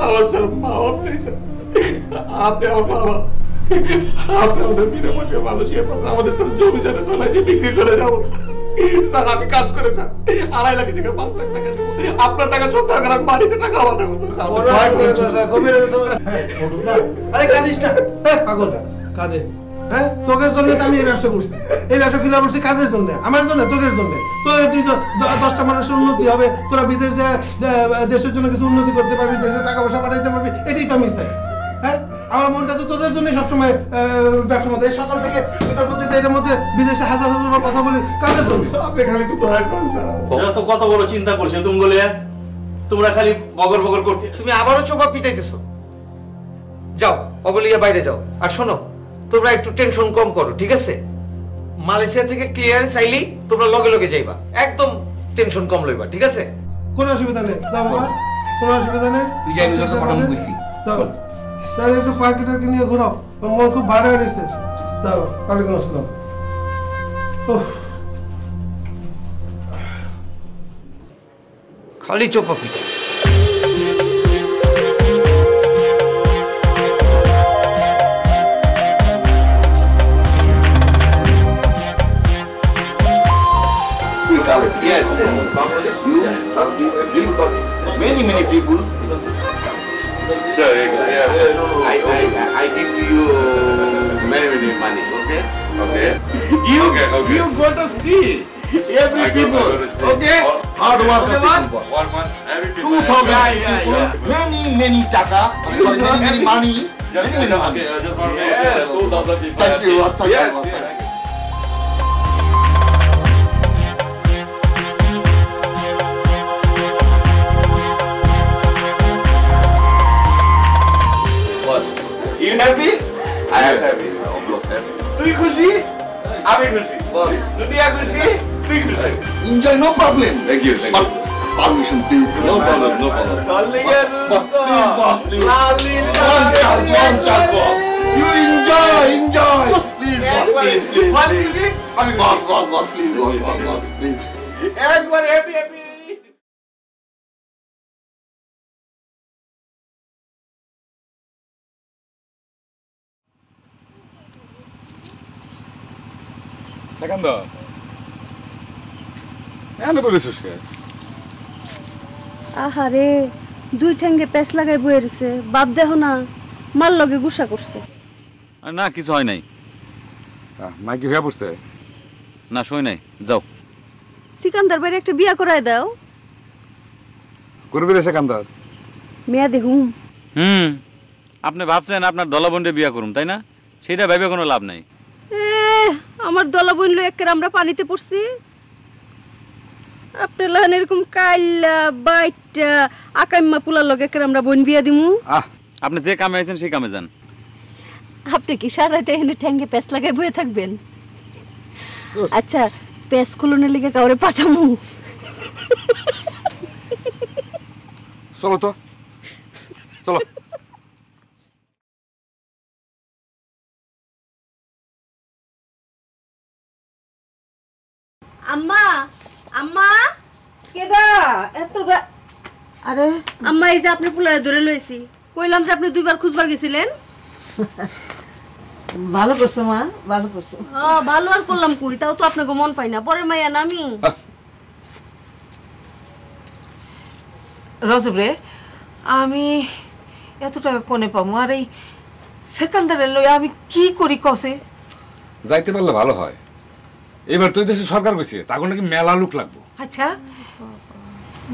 G: আমার স্যার মা নেই স্যার, আপনি আমার বাবা, আপনি আমাদের বিনা পয়সা মালয়েশিয়া আমাদের স্যার জমি জানে তোলায় যে বিক্রি করে যাবো স্যার। আমি কাজ করে স্যার 2.5 লাখ থেকে 5 লাখ টাকা দেবো, আপনার টাকা সত্য করে আমি বাড়িতে টাকা আলাদা করবো স্যার।
A: আরে কাঁদিস না, পাগল কাঁদে? হ্যাঁ, তোকের জন্য তো আমি এই ব্যবসা করছি, এই ব্যবসা কিনা করছি কাজের জন্য, আমার জন্য, তোকের জন্য। তোদের তুই তো 10টা মানুষের উন্নতি হবে, তোরা বিদেশ দেশের জন্য কিছু উন্নতি করতে পারবি, দেশে টাকা পয়সা পাঠাইতে পারবি, এটাই তো আমি চাই। হ্যাঁ, আমার মনটা তো তোদের জন্য সবসময় ব্যবসার মধ্যে সকাল থেকে এটা পর্যন্ত এর মধ্যে বিদেশে হাজার হাজার কথা বলি কাদের জন্য আপনি খালি একটু দয়া করুন স্যার
G: তো কত বড় চিন্তা করছে তুমি বলে তোমরা খালি বগর বগর করতে
F: তুমি আবারও চোপা পিটাইতেছো যাও অবলিয়া বাইরে যাও আর শোনো তোমরা একটু টেনশন কম করো ঠিক আছে মালয়েশিয়া থেকে ক্লিয়ারেন্স আইলেই তোমরা লগে লগে যাইবা একদম টেনশন কম লইবা ঠিক আছে
A: কোনো অসুবিধা নেই দাও বাবা কোনো অসুবিধা নেই
M: তুই যাইবি তোর তো পাঠানো কইছি
A: তাহলে একটু পার্কিটাকে নিয়ে ঘোরাও মন খুব ভালো হয়ে গেছে দাও ওয়ালাইকুম আসসালাম
F: খালি চোপা পিটাই
G: Yes, you service give many people. I give you many money. Okay. You go to see every people. Okay. Hard work. 2,000 people. Many taka. Sorry, many money. Many money. Thank you. You happy? I am happy. Almost happy. তুই খুশি? আমি খুশি। Boss. দুনিয়া খুশি? তুই খুশি। Enjoy, no problem. Thank you. Permission, please. No problem. Please, boss, please. One chance, boss. You enjoy. Please, boss, please. Boss, please, boss, please. Everyone happy.
J: সেখান তো এনে বলেছিস কে
N: আহারে দুই ঠ্যাঙ্গে প্যাচ লাগাই বয়ে রইছে বাপ দেখো না মার লগে গুসা করছে
J: না কিছু হয় নাই মাইকি হয়ে পড়ছে না শোয় নাই যাও
N: সিকান্দার বাইরে একটা বিয়া করায় দাও
J: করবি রে সেকান্দার
N: মেয়া দেখুম
J: আপনি ভাবছেন আপনার দলাবন্ডে বিয়া করুম তাই না সেটা ভেবে কোনো লাভ নাই
N: আমার দলা বইন লো একের আমরা পানিতে পড়ছি আপনি লাহান এরকম কাইলা বাইটা আকাইম্মা পুলার লগে একের আমরা বইন বিয়া দিমু
J: আপনি যে কামে আছেন সেই কামে যান
N: আপনি কি সারাইতে এখানে ঠ্যাঙ্গে প্যাচ লাগাই বয়ে থাকবেন আচ্ছা প্যাচ খুলনের লিগে কাউরে পাঠামু
J: চলো তো চলো
N: আম্মা কেডা এত আরে আম্মা এই যে আপনি পুলারে ধরে লইছি কইলাম যে আপনি দুইবার খুঁজবার গেছিলেন
K: ভালো করছো মা ভালো করছো
N: ভালো আর করলাম কই তাও তো আপনাকে মন পাই না পরে মাইয়া না আমি
K: রজব রে আমি এত টাকা কোনে পাবো আর এই সেকেন্ডারের লই আমি কি করি কসে
J: যাইতে পারলে ভালো হয় এবার তুই দেশে সরকার কইছে তখন নাকি মেলা লোক লাগবো
K: আচ্ছা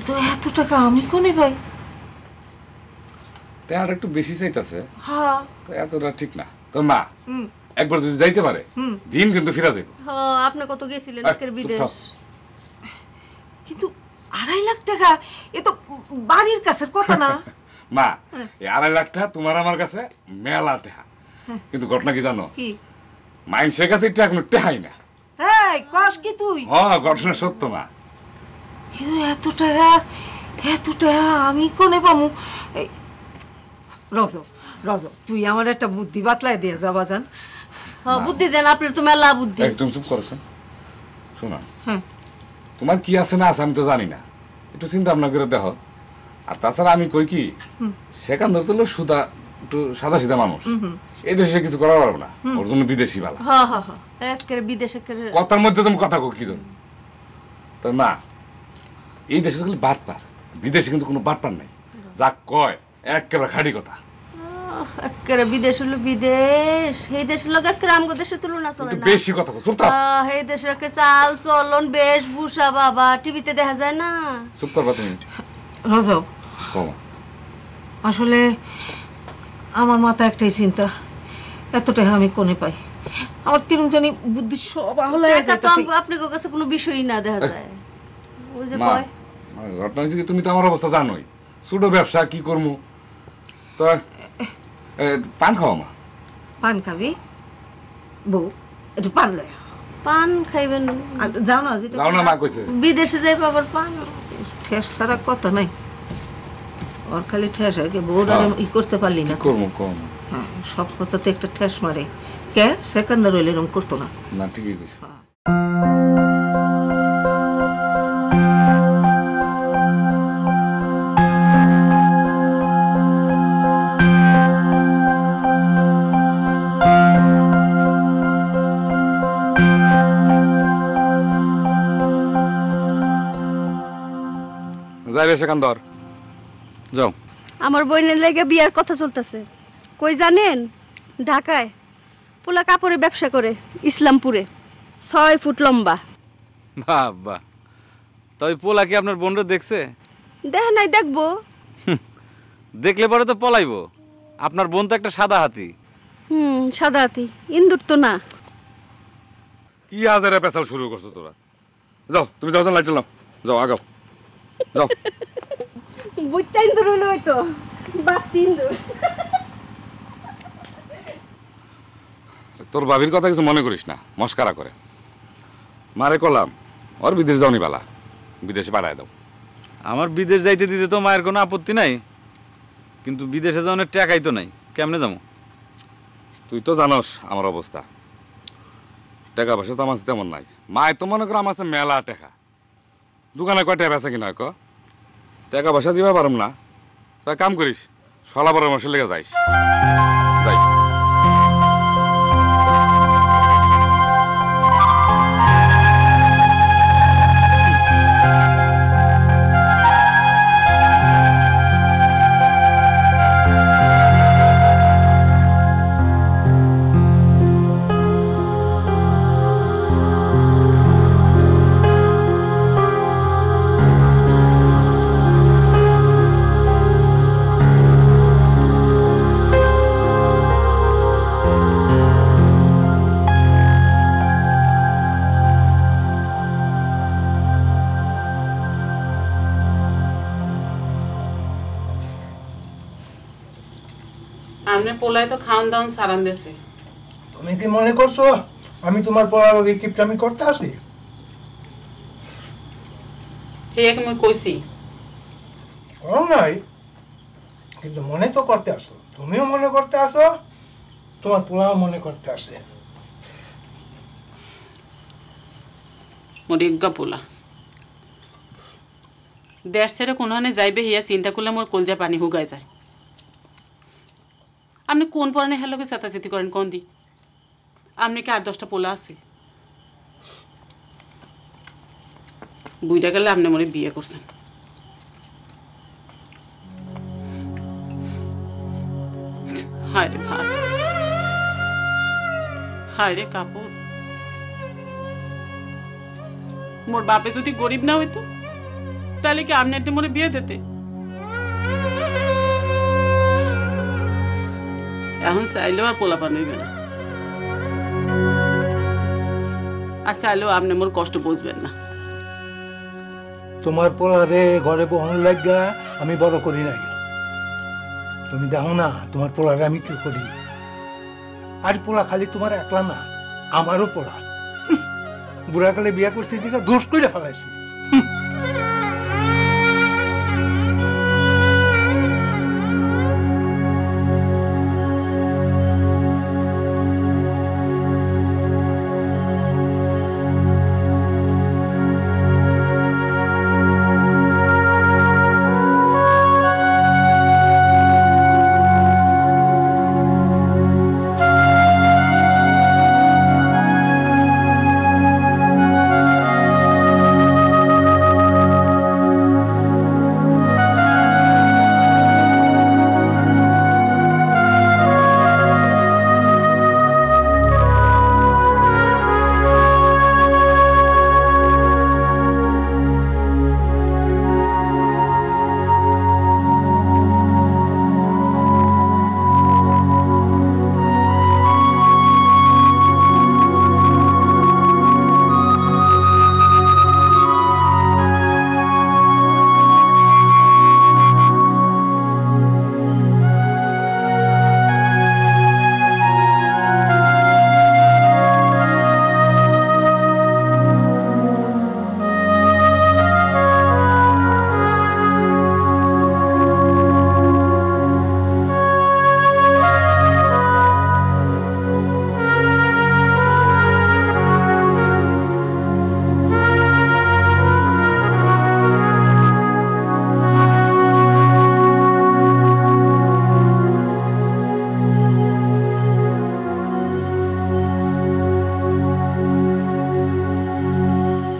K: তো এত টাকা আমি কোনে পাই
J: আর একটু বেশি চাইতাছে
K: হ্যাঁ
J: তো এতটা ঠিক না তো মা একবার যদি যাইতে পারে দিন কিন্তু ফিরা যাইব
N: আপনি কত গেছিলেন একের বিদেশ
K: কিন্তু 2.5 লাখ টাকা এ তো বাড়ির কাছের কথা না
J: মা এই 2.5 লাখ টাকা তোমার আমার কাছে মেলা টাকা কিন্তু ঘটনা কি জানো
K: কি
J: মাইনসের কাছে এটা এখন টেহাই না
K: এই কস কি তুই
J: হ্যাঁ ঘটনা সত্য মা
K: কিন্তু এত টাকা আমি কোনে পামু রজ তুই আমার একটা বুদ্ধি বাতলায় দিয়ে যাবা জান
N: বুদ্ধি দেন আপনার তো মেলা বুদ্ধি
J: একদম চুপ করেছেন শোনা তোমার কি আছে না আছে আমি তো জানি না একটু চিন্তা ভাবনা করে দেখো আর তাছাড়া আমি কই কি সেখান ধরতে হলো সুদা একটু সাদা সিধা মানুষ এই দেশে কিছু করা পারবো না ওর জন্য বিদেশি ভালো
N: বিদেশে
J: কথার মধ্যে তুমি কথা কো কি জন তো না এই দেশে খালি বাটপার বিদেশে কিন্তু কোনো বাটপার নাই যা কয় একেবারে খাঁটি কথা
N: একেবারে বিদেশ হলো বিদেশ এই দেশের লোক একেবারে আমগো দেশে তুলনা চলে না
J: বেশি কথা কো চুপ থাক
N: এই দেশের কে চাল চলন বেশভূষা বাবা টিভিতে দেখা যায় না
J: চুপ করবা তুমি
K: রজব
J: কও
K: আসলে আমার মাথায় একটাই চিন্তা, এত টাকা আমি কোনে পাই? আমার কিরম জানি বুদ্ধি সব আহলা হয়ে যাইতাছে।
N: আপনার কাছে কোনো বিষয়ই না দেখা যায়। ওই যে
J: মা,
N: কয়
J: ঘটনা হয়েছে কি, তুমি তো আমার অবস্থা জানোই, ছোট ব্যবসা কি করবো। তো পান খাওয়া মা।
K: পান খাবি? বউ একটু পান লয়।
N: পান খাইবেন?
K: যাও না, যেটা
J: যাও না মা কইছে।
N: বিদেশে যাই আবার পান
K: ঠেস ছাড়া কথা নাই। ওর খালি ঠেস হয়, বউরা ই করতে পারলি না।
J: করবো কম।
K: হ্যাঁ, সব কথাতে একটা ঠেস মারে। কে সেকেন্ডার হইলে এরকম করতো না।
J: না ঠিকই কইছে। যাই রে সেকান্দর, যাও।
N: আমার বোনের লেগে বিয়ার কথা চলতেছে। কই জানেন? ঢাকায়। পোলা কাপড়ের ব্যবসা করে, ইসলামপুরে, 6 ফুট লম্বা।
J: বাবা, তবে পোলা কি আপনার বোনরে দেখছে?
N: দেখ নাই, দেখবো।
J: দেখলে পরে তো পলাইবো। আপনার বোন তো একটা সাদা হাতি।
N: সাদা হাতি, ইন্দুর তো না।
J: কি হাজারে পেশাল শুরু করছো তোরা? যাও, তুমি যাও, লাইট নাও, যাও আগাও, যাও।
N: বুইতা ইন্দুর হইলো হয়তো, বাতি ইন্দুর।
J: তোর ভাবির কথা কিছু মনে করিস না, মস্কারা করে। মারে কলাম ওর বিদেশ যাওনি বালা, বিদেশে পাঠায় দাও। আমার বিদেশ যাইতে দিতে তো মায়ের কোনো আপত্তি নাই, কিন্তু বিদেশে যাওয়ার টাকাই তো নাই, কেমনে যাবো? তুই তো জানোস আমার অবস্থা, টাকা পয়সা তো আমার তেমন নাই। মায়ের তো মনে করো আমার মেলা টাকা, দোকানে কয় টাকা বেচা কিনা, টাকা পয়সা দিবা পারম না। তা কাম করিস, সলা পরামর্শ লেগে যাইস, যাইস।
I: আমনে পোলায় তো খাওয়ান দাওয়ান সারান দেছে।
A: তুমি কি মনে করছো আমি তোমার পড়ার ওই কিপটামি করতে আসি?
I: ঠিক আমি কইছি
A: কম নাই, কিন্তু মনে তো করতে আসো। তুমিও মনে করতে আসো, তোমার পোলাও মনে করতে আসে।
I: মোর ইজ্ঞা পোলা দেশ ছেড়ে কোনখানে যাইবে হিয়া চিন্তা করলে মোর কলজা পানি হুগায় যায়। আপনি কোন পরানে হেলোকে চেতাচেতি করেন কোন দি? আপনি কি 8-10টা পোলা আছে? বুইটা গেলে আপনি মনে বিয়ে করছেন। হায় রে ভাই, হায় রে কাপড়। মোর বাপে যদি গরিব না হইতো তাহলে কি আপনি একটা মনে বিয়ে দিতে? এখন চাইলেও আর পোলাপান হইবে না, আর চাইলেও আপনি মোর কষ্ট বুঝবেন না।
A: তোমার পোলারে ঘরে বহন লাগা আমি বড় করি নাই। তুমি দেখো না তোমার পোলারে আমি কি করি। আর পোলা খালি তোমার একলা না, আমারও পোলা। বুড়াকালে বিয়া করছি দিকে দোষ করে ফেলাইছি।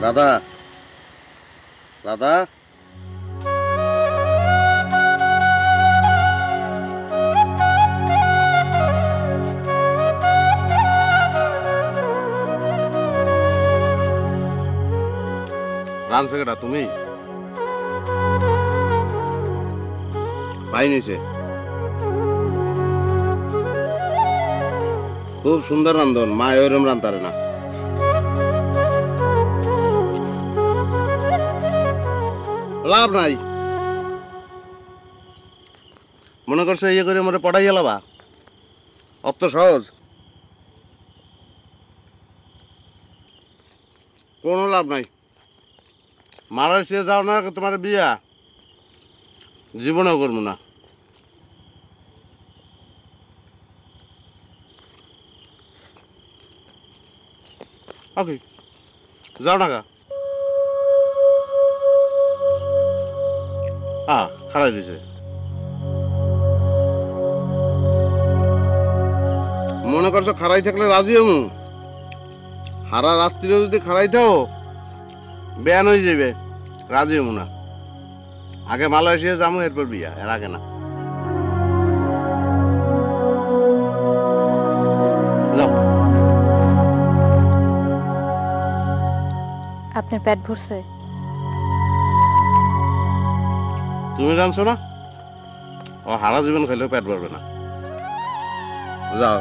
C: দাদা দাদা রানছে কেটা তুমি পাই নিছে খুব সুন্দর রান্ধন মা ওরম রান্তারে না লাভ নাই মনে করছো ইয়ে করে মরে পড়াই গেলাবা অত সহজ কোনো লাভ নাই মালয়েশিয়া যাও না তোমার বিয়া জীবনেও করবো না ওকে যাও না খারাপ দিয়েছে মনে করছো খারাই থাকলে রাজি হমু হারা রাত্রিও যদি খারাই থাও বেয়ান হয়ে যাবে রাজি হমু না আগে মালয়েশিয়া যাবো এরপর বিয়া এর আগে না
B: আপনার পেট ভরছে
C: তুমি জানছো না ও হারা জীবন খাইলেও পেট ভরবে না যাও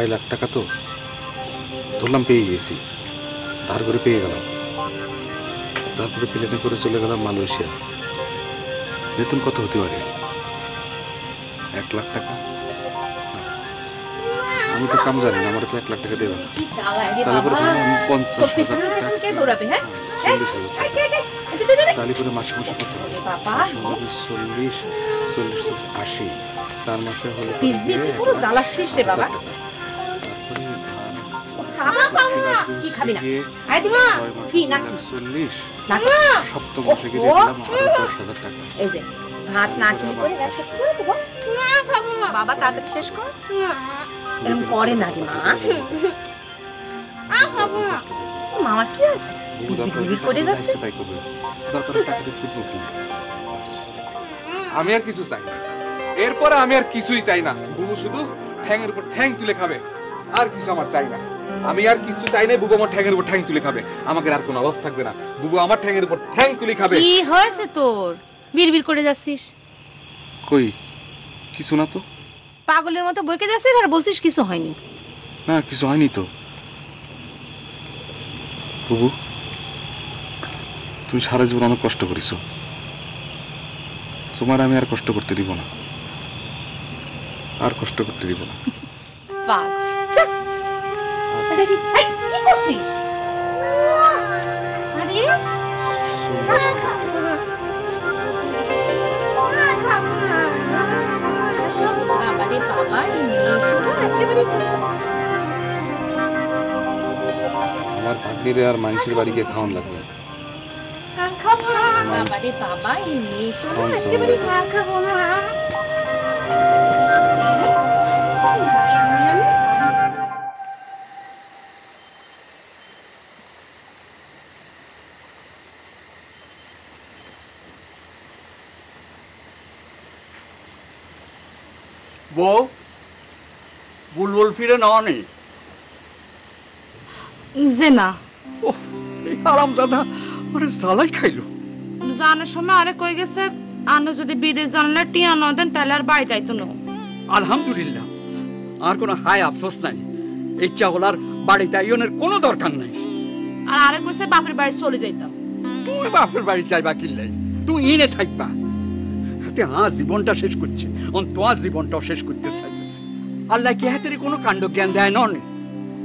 H: $2.5 লাখ টাকা তো ধরলাম পেয়ে গেছি ধার করে পেয়ে গেলাম তারপরে প্লেনে করে চলে গেলাম মালয়েশিয়া বেতন কত হতে পারে 1 লাখ টাকা আমি তো কাম জানি না আমার তো 1 লাখ টাকা দেবে না তাহলে করে আমি 50,000 টাকা তাহলে করে মাসে মাসে কত হবে 40 80 4 মাসে হলে
K: পুরো জ্বালাচ্ছিস রে বাবা কি খাবি না আয় দিমা কি না 40
H: সপ্তম মাসে গিয়ে দিলাম 10,000 টাকা
K: এই যে ভাত না খেয়ে করে রাখতে করে দেব না খাবো বাবা তাড়াতাড়ি শেষ কর এরকম করে না রে মা খাবো মামা কি আছে বিড়ি করে যাচ্ছে
H: তাই করবে দরকার টাকা দিয়ে ফুটবল কিনে
J: আমি আর কিছু চাই না এরপরে আমি আর কিছুই চাই না বুবু শুধু ঠ্যাংয়ের উপর ঠ্যাং তুলে খাবে আর কিছু আমার চাই না আমি আর কিছু চাই না বুবু আমার ঠ্যাংয়ের উপর ঠ্যাং তুলে খাবে আমাকে আর কোনো অভাব থাকবে না বুবু আমার ঠ্যাংয়ের উপর ঠ্যাং তুলে খাবে
I: কি হয়েছে তোর বিড়বিড় করে যাচ্ছিস
H: কই কিছু না তো
I: পাগলের মতো বইকে যাচ্ছিস আর বলছিস কিছু হয়নি
H: না কিছু হয়নি তো বুবু তুমি সারা জীবন অনেক কষ্ট করেছো তোমার আমি আর কষ্ট করতে দিব না আর কষ্ট করতে দিব না
I: পাগল
K: কি করছিস আরে বাবা রে বাবা
H: আমার ভাগ্নিরে আর মানুষের বাড়ি গিয়ে খাওয়ান লাগবে
K: বাবা রে বাবা এই মেয়ে তো খাবো না
O: বউ বুলবুল ফিরে নেওয়া নেই
B: যে না
O: আরাম জানা ওরে জ্বালাই খাইলো
B: জানার সময় আরে কই গেছে আনো যদি বিদেশ জানলে টিয়া ন দেন তাহলে আর বাড়ি যাইতো না
O: আলহামদুলিল্লাহ আর কোনো হাই আফসোস নাই ইচ্ছা হলার বাড়িতে আইনের কোনো দরকার নাই
B: আর আরে কইছে বাপের বাড়ি চলে যাইতাম
O: তুই বাপের বাড়ি যাইবা কিনলে তুই ইনে থাকবা হাতে জীবনটা শেষ করছে তোমার জীবনটাও শেষ করতে চাইতেছে আল্লাহ কি হাতের কোনো কাণ্ড জ্ঞান দেয় নয়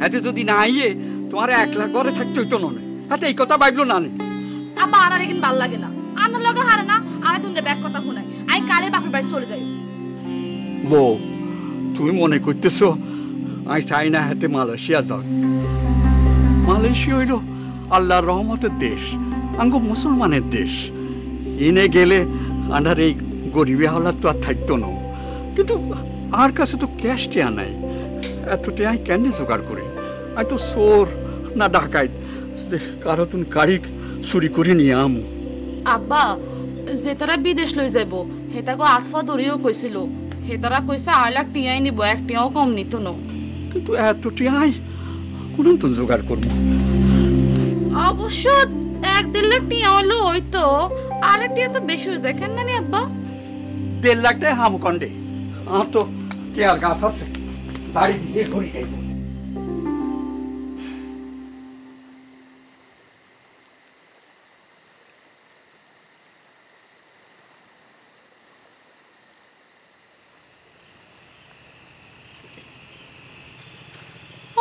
O: হাতে যদি না আইয়ে তোমার একলা ঘরে থাকতে হইতো নয় হাতে এই কথা ভাবলো না
B: আবার আর একদিন ভাল লাগে না
P: আনার লগে হারে না আর দুনরে ব্যাগ কথা শুনাই আই কালে বাপের বাড়ি চলে যাই
O: বউ তুমি মনে করতেছো আমি চাই না হাতে মালয়েশিয়া যাও মালয়েশিয়া হইল আল্লাহর রহমতের দেশ আঙ্গ মুসলমানের দেশ এনে গেলে আন্ডার এই গরিবী হাওলার তো আর থাকতো না কিন্তু আর কাছে তো ক্যাশ টিয়া নাই এতটা আমি কেন জোগাড় করি আমি তো চোর না ডাকাইত কারো তুমি গাড়ি চুরি করে নিয়ে আম
P: আব্বা যে তারা বিদেশ লই যাইব হেতাকে আফা ধরিও কইছিল হেতারা কইছে 8 লাখ টিয়াই নিব এক টিয়াও কম নিত না
O: কিন্তু এতটা আই কোন তো জোগাড় করব
P: অবশ্য 1-1.5 লাখ টিয়া হলো হইতো আর টিয়া তো বেশি হয়ে যায় কেন না আব্বা
O: 1.5 লাখ টাকা হাম কন্ডে আর তো কেয়ার গাছ আছে বাড়ি দিয়ে ঘুরি যাইব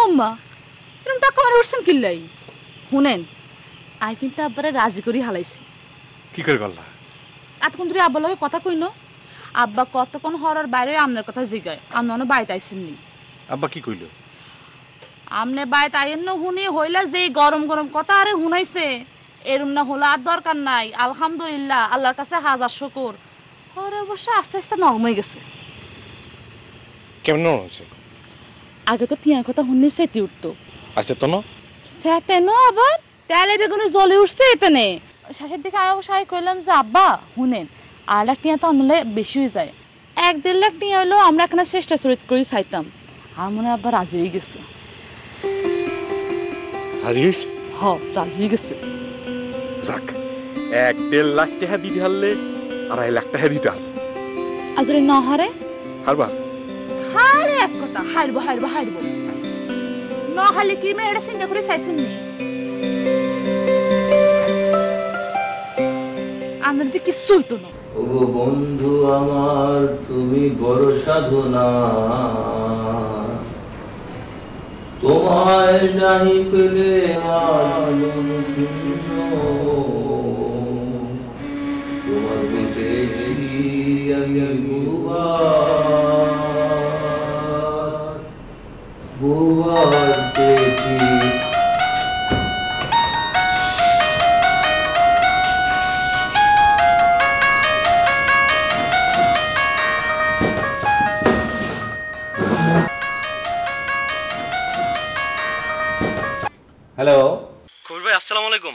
P: আম্মা এরকম টাকা মারে উঠছেন কিল্লাই শুনেন আই কিন্তু আব্বারে রাজি করি হালাইছি
H: কি করে করলা
P: এতক্ষণ ধরে আব্বার লগে কথা কইন আব্বা কতক্ষণ হরার বাইরে আমনের কথা জিগায় আমনে অন্য বাড়িতে আইসেন নি
H: আব্বা কি কইল
P: আমনে বাড়িতে আইন না হুনি হইলা যে গরম গরম কথা আরে হুনাইছে এরম না হলো আর দরকার নাই আলহামদুলিল্লাহ আল্লাহর কাছে হাজার শুকর হরে অবশ্য আস্তে আস্তে নরম হয়ে গেছে
H: কেমন হয়েছে
P: আগে তো টিয়ার কথা হুননি সেটি উঠতো
H: আচ্ছা তো না
P: সেতে ন আবার তেলে বেগুনে জ্বলে উঠছে এখানে শেষের দিকে আমি অবশ্য কইলাম যে আব্বা শুনেন 8 লাখ টিয়া তো আনলে বেশি হয়ে যায় 1-1.5 লাখ টিয়া হলো আমরা এখানে চেষ্টা চরিত করে চাইতাম আর মনে আব্বা রাজি হয়ে গেছে
H: রাজি হয়েছে
P: হ রাজি হয়ে গেছে
H: যাক 1-1.5 লাখ টাকা দিতে হারলে 2.5 লাখ টাকা দিতে হার
P: আজরে না হারে
H: হারবা
P: হারে এক কথা হারবো হারবো হারবো না হারলে কি মেয়ে এটা চিন্তা করে চাইছেন নি আমার দিকে কিছু হইতো না
C: ওগো বন্ধু আমার তুমি বড় সাধনা তোমায় নাহি পেলে আনন্দ শূন্য তোমাকে পেয়েছি আমি বহুবার পেয়েছি
E: হ্যালো
Q: কবির ভাই আসসালামু আলাইকুম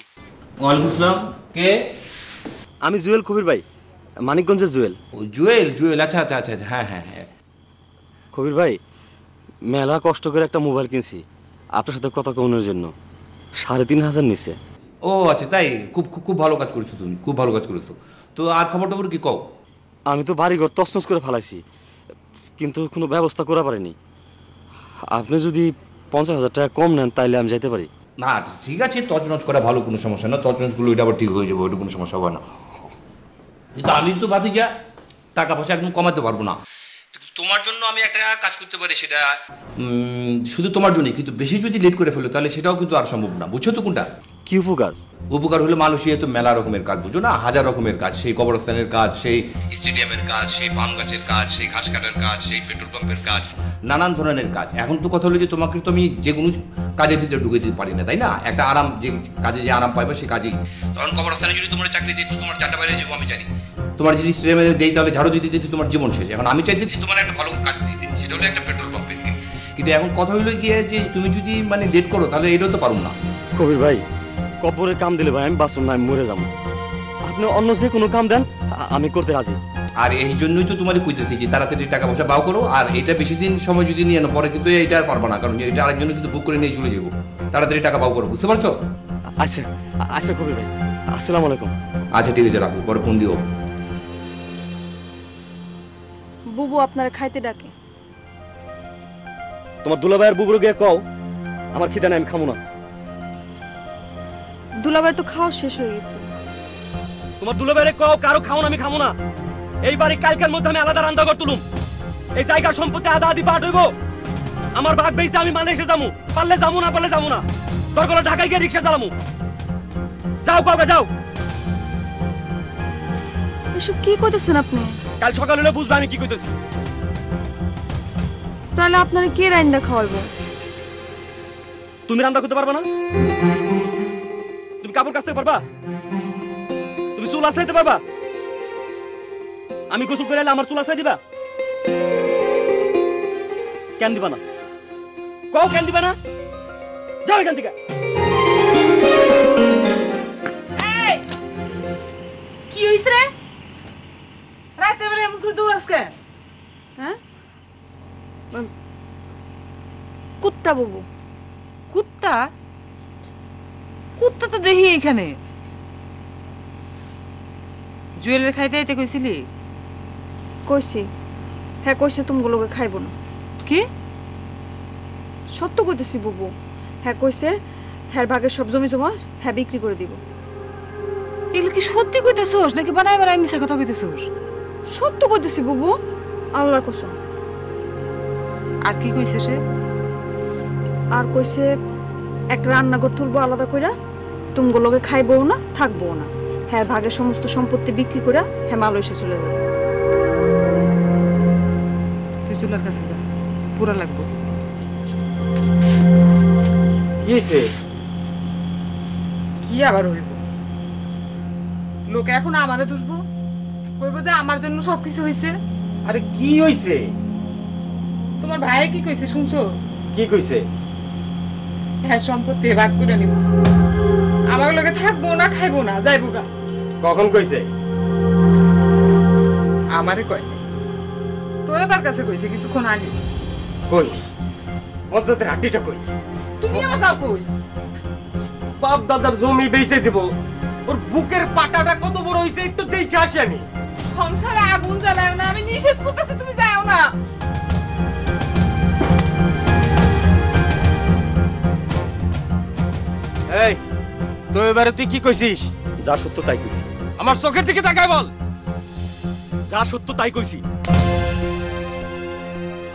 E: ওয়ালাইকুম আসসালাম কে
Q: আমি জুয়েল কবির ভাই মানিকগঞ্জের জুয়েল
E: জুয়েল জুয়েল আচ্ছা আচ্ছা আচ্ছা হ্যাঁ হ্যাঁ হ্যাঁ
Q: কবির ভাই মেলা কষ্ট করে একটা মোবাইল কিনছি আপনার সাথে কথা কমানোর জন্য 3,500 নিছে
E: ও আচ্ছা তাই খুব খুব ভালো কাজ করেছো তুমি খুব ভালো কাজ করেছো তো আর খবর টবর কি কও
Q: আমি তো বাড়িঘর তছনছ করে ফেলাইছি কিন্তু কোনো ব্যবস্থা করা পারিনি আপনি যদি 50,000 টাকা কম নেন তাইলে আমি যাইতে পারি
E: না ঠিক আছে তছনছ করা ভালো কোনো সমস্যা না তছনছগুলো এটা আবার ঠিক হয়ে যাবে ওইটা কোনো সমস্যা হবে না কিন্তু আমি তো ভাতিজা টাকা পয়সা একদম কমাতে পারবো না তোমার জন্য আমি একটা কাজ করতে পারি সেটা শুধু তোমার জন্যই কিন্তু বেশি যদি লেট করে ফেলো তাহলে সেটাও কিন্তু আর সম্ভব না বুঝছো তো কোনটা
Q: কি উপকার
E: উপকার হলো মালয়েশিয়া তো মেলা রকমের কাজ বুঝো না হাজার রকমের কাজ সেই কবরস্থানের কাজ সেই স্টেডিয়ামের কাজ সেই পাম গাছের কাজ সেই ঘাস কাটার কাজ সেই পেট্রোল পাম্পের কাজ নানান ধরনের কাজ এখন তো কথা হলো যে তোমাকে তো আমি যে কোনো কাজের ভিতরে ঢুকে দিতে পারি না তাই না একটা আরাম যে কাজে যে আরাম পাইবে সেই কাজেই তখন কবরস্থানে যদি তোমার চাকরি দিত তোমার চারটা বাইরে যাবো আমি জানি তোমার যদি স্টেডিয়ামে দেই তাহলে ঝাড়ু দিতে দিতে তোমার জীবন শেষ এখন আমি চাইতেছি তোমার একটা ভালো কাজ দিতে সেটা হলো একটা পেট্রোল পাম্পের কিন্তু এখন কথা হলো গিয়ে যে তুমি যদি মানে লেট করো তাহলে এটাও তো পারো না
Q: কবির ভাই কবরের কাম দিলে ভাই আমি বাঁচুন না আমি মরে যাবো আপনি অন্য যে কোনো কাম দেন আমি করতে রাজি
E: আর এই জন্যই তো তোমাদের কইতেছি যে তাড়াতাড়ি টাকা পয়সা বাও করো আর এটা বেশি দিন সময় যদি নিয়ে না পরে কিন্তু এটা আর পারবো না কারণ এটা আরেকজন কিন্তু বুক করে নিয়ে চলে যাবো তাড়াতাড়ি টাকা বাও করো বুঝতে পারছো
Q: আচ্ছা আচ্ছা কবির ভাই আসসালামু আলাইকুম
E: আচ্ছা ঠিক আছে রাখো পরে ফোন দিও
K: বুবু আপনারা খাইতে ডাকে
Q: তোমার দুলাভাইয়ের বুবুর গিয়ে কও আমার খিদা নাই আমি খামু না
K: দুলাভাই তো খাওয়া শেষ হয়ে গেছে
Q: তোমার দুলাভাইরে কও কারো খাওন আমি খামু না এই বাড়ি কালকের মধ্যে আমি আলাদা রান্না করে তুলুম এই জায়গার সম্পত্তি আদা আদি পাঠ হইব আমার ভাগ বেইছে আমি মালয়েশিয়া যামু পারলে যামু না পারলে যামু না দরকার ঢাকায় গিয়ে রিকশা চালামু যাও কবে যাও
K: এসব কি কইতেছেন আপনি?
Q: কাল সকাল হলে বুঝবা আমি কি কইতেছি।
K: তাহলে আপনারে কে রান্না খাওয়াইবো?
Q: তুমি রান্না করতে পারবা না? তুমি কাপড় কাচতে পারবা? তুমি চুল আছড়াইতে পারবা? আমি গোসল করে এলে আমার চুল আছড়াই দিবা? কেন দিবা না? কও কেন দিবা না? যাও এখান থেকে।
I: কি হইছে রে? রাতে বেলা এমন করে দৌড়াস কেন?
K: হ্যাঁ? কুত্তা বাবু।
I: কুত্তা? কুত্তা তো দেখি এখানে। জুয়েলের খাইতে আইতে কইছিলি?
K: কইছি। হ্যাঁ কইছে তুমগুলোকে খাইব না।
I: কি?
K: সত্য কইতেছি বাবু। হ্যাঁ কইছে হ্যাঁ ভাগের সব জমি জমা হ্যাঁ বিক্রি করে দিব।
I: এগুলো কি সত্যি কইতেছস নাকি বানাই বানাই মিছা কথা কইতেছস?
K: সত্য কইতেছি বাবু, আল্লাহর কসম।
I: আর কি কইছে সে?
K: আর কইছে একটা রান্নাঘর তুলবো আলাদা কইরা, তুমগুলোকে খাইবও না থাকবও না। হ্যাঁ ভাগের সমস্ত সম্পত্তি বিক্রি করে হ্যাঁ মালয়েশিয়া চলে যাবে।
I: তুই চুলার কাছে যা, পুরা লাগবো।
F: কি হয়েছে?
I: কি আবার হইব? লোক এখন আমারে দুষবো, কইবো যে আমার জন্য সবকিছু হইছে।
F: আরে কি হইছে?
I: তোমার ভাই কি কইছে শুনছো?
F: কি কইছে?
I: হ্যাঁ সম্পত্তি ভাগ করে নিব, আমার লগে থাকবো না খাইবো না যাইবো গা।
F: কখন কইছে?
I: আমারে কয় নাই, তো এবার কাছে কইছে কিছুক্ষণ আগে।
F: কই বজ্জাতের হাড্ডিটা কই?
I: তুমি আমার যাও কই?
F: বাপ দাদার জমি বেচে দিব, ওর বুকের পাটাটা কত বড় হইছে একটু দেখে আসি আমি।
I: সংসারে আগুন জ্বালায় না, আমি নিষেধ করতেছি তুমি যাও না।
F: এই তো এবারে তুই কি কইছিস?
Q: যা সত্য তাই কইছি।
F: আমার চোখের দিকে তাকায় বল।
Q: যা সত্য তাই কইছি।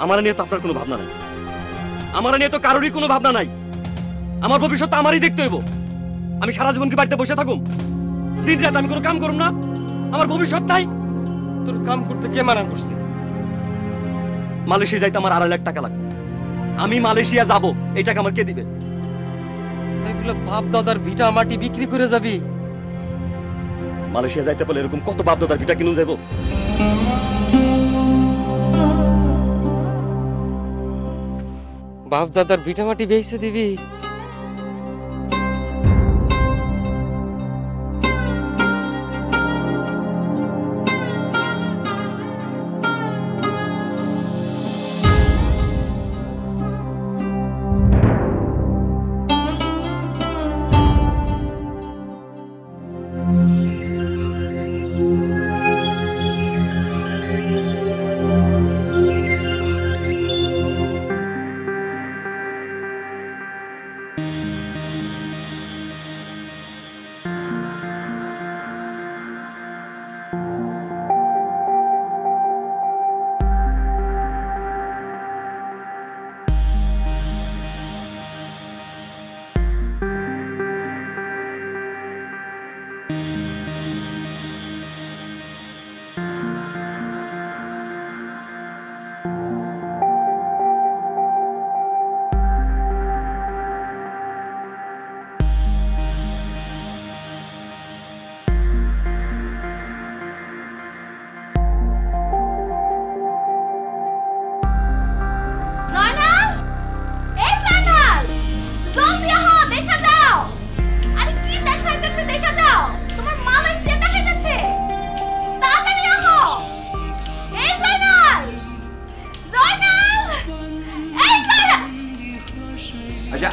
Q: আমার নিয়ে তো আপনার কোনো ভাবনা নাই, আমার নিয়ে তো কারোরই কোনো ভাবনা নাই। আমার ভবিষ্যৎ আমারই দেখতে হইব। আমি সারা জীবন কি বাড়িতে বসে থাকুম? দিন রাত আমি কোনো কাম করুম না? আমার ভবিষ্যৎ নাই।
F: তোর কাম করতে কে মানা করছে?
Q: মালয়েশিয়া যাইতে আমার 2.5 লাখ টাকা লাগবে। আমি মালয়েশিয়া যাব, এই টাকা আমার কে দিবে?
F: তাই বলে বাপ দাদার ভিটা মাটি বিক্রি করে যাবি?
Q: মালয়েশিয়া যাইতে বলে এরকম কত বাপ দাদার ভিটা কিনুন যাইব?
F: বাপ দাদার ভিটা মাটি বেচে দিবি?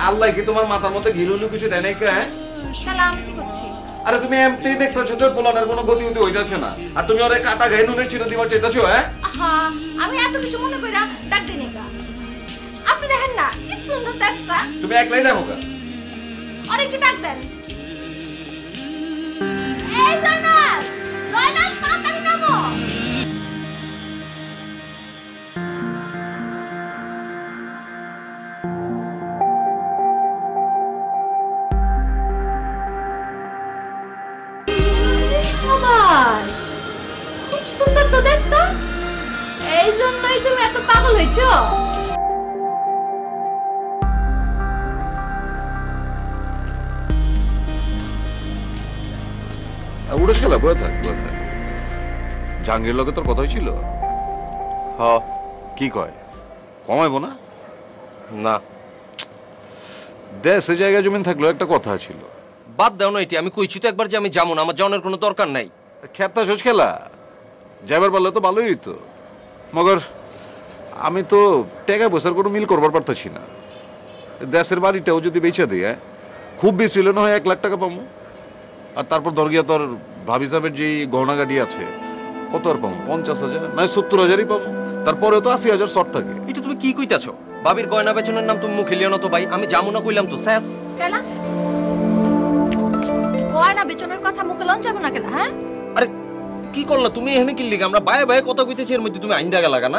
D: আল্লাহ কি তোমার মাথার মধ্যে ঘিলুলু কিছু দেয় নাই? হ্যাঁ
B: আমি কি করছি?
D: আরে তুমি এমনিই দেখতেছো যে পোলাটার কোনো গতি গতি হইতাছে না, আর তুমি ওরে কাটা গায়ে নুনের চিড়ে দিবার চাইতেছো? হ্যাঁ
B: আমি এত কিছু মনে করি না, ডাক দিন একা। আপনি দেখেন না কি সুন্দর দেশটা।
D: তুমি একলাই দেখো কা?
B: আরেকটু ডাক দেন। এই জয়নাল, জয়নাল তাড়াতাড়ি নামো।
P: সুন্দর তো দেশটা, এই জন্যই তুমি এত পাগল হয়েছো।
R: উড়েস গেল, বয়ে থাক বয়ে থাক। জাহাঙ্গীর লগে তোর কথা হয়েছিল?
D: হ।
R: কি কয়, কমাইবো না?
D: না,
R: দেশে জায়গা জমিন থাকলেও একটা কথা ছিল।
D: বাদ দাও না, এটি আমি কইছি তো একবার যে আমি যাবো না, আমার যাওয়ার কোনো দরকার নাই।
R: খেপতা সোচ খেলা, যাইবার পারলে তো ভালোই হইতো। মগর আমি তো টাকা পয়সার কোনো মিল করবার পারতেছি না। দেশের বাড়িটাও যদি বেচা দিই, খুব বেশি হলে না হয় 1 লাখ টাকা পাবো। আর তারপর ধর গিয়া তোর ভাবি সাহেবের যে গহনা গাড়ি আছে, কত আর পাবো? 50,000 না 70,000ই পাবো। তারপরেও তো 80,000 শর্ট থাকে।
D: এটা তুমি কি কইতাছো? বাবির গয়না বেচনের নাম তুমি মুখে লিও না তো ভাই। আমি যাবো না কইলাম তো, শেষ।
P: কেলা গয়না বেচনের কথা মুখে লন যাব না কেলা? হ্যাঁ
D: আরে কি করলা তুমি এখানে? কি লিগা আমরা ভাই ভাই কথা কইতেছি, এর মধ্যে তুমি আইন্দা গেলা কেন?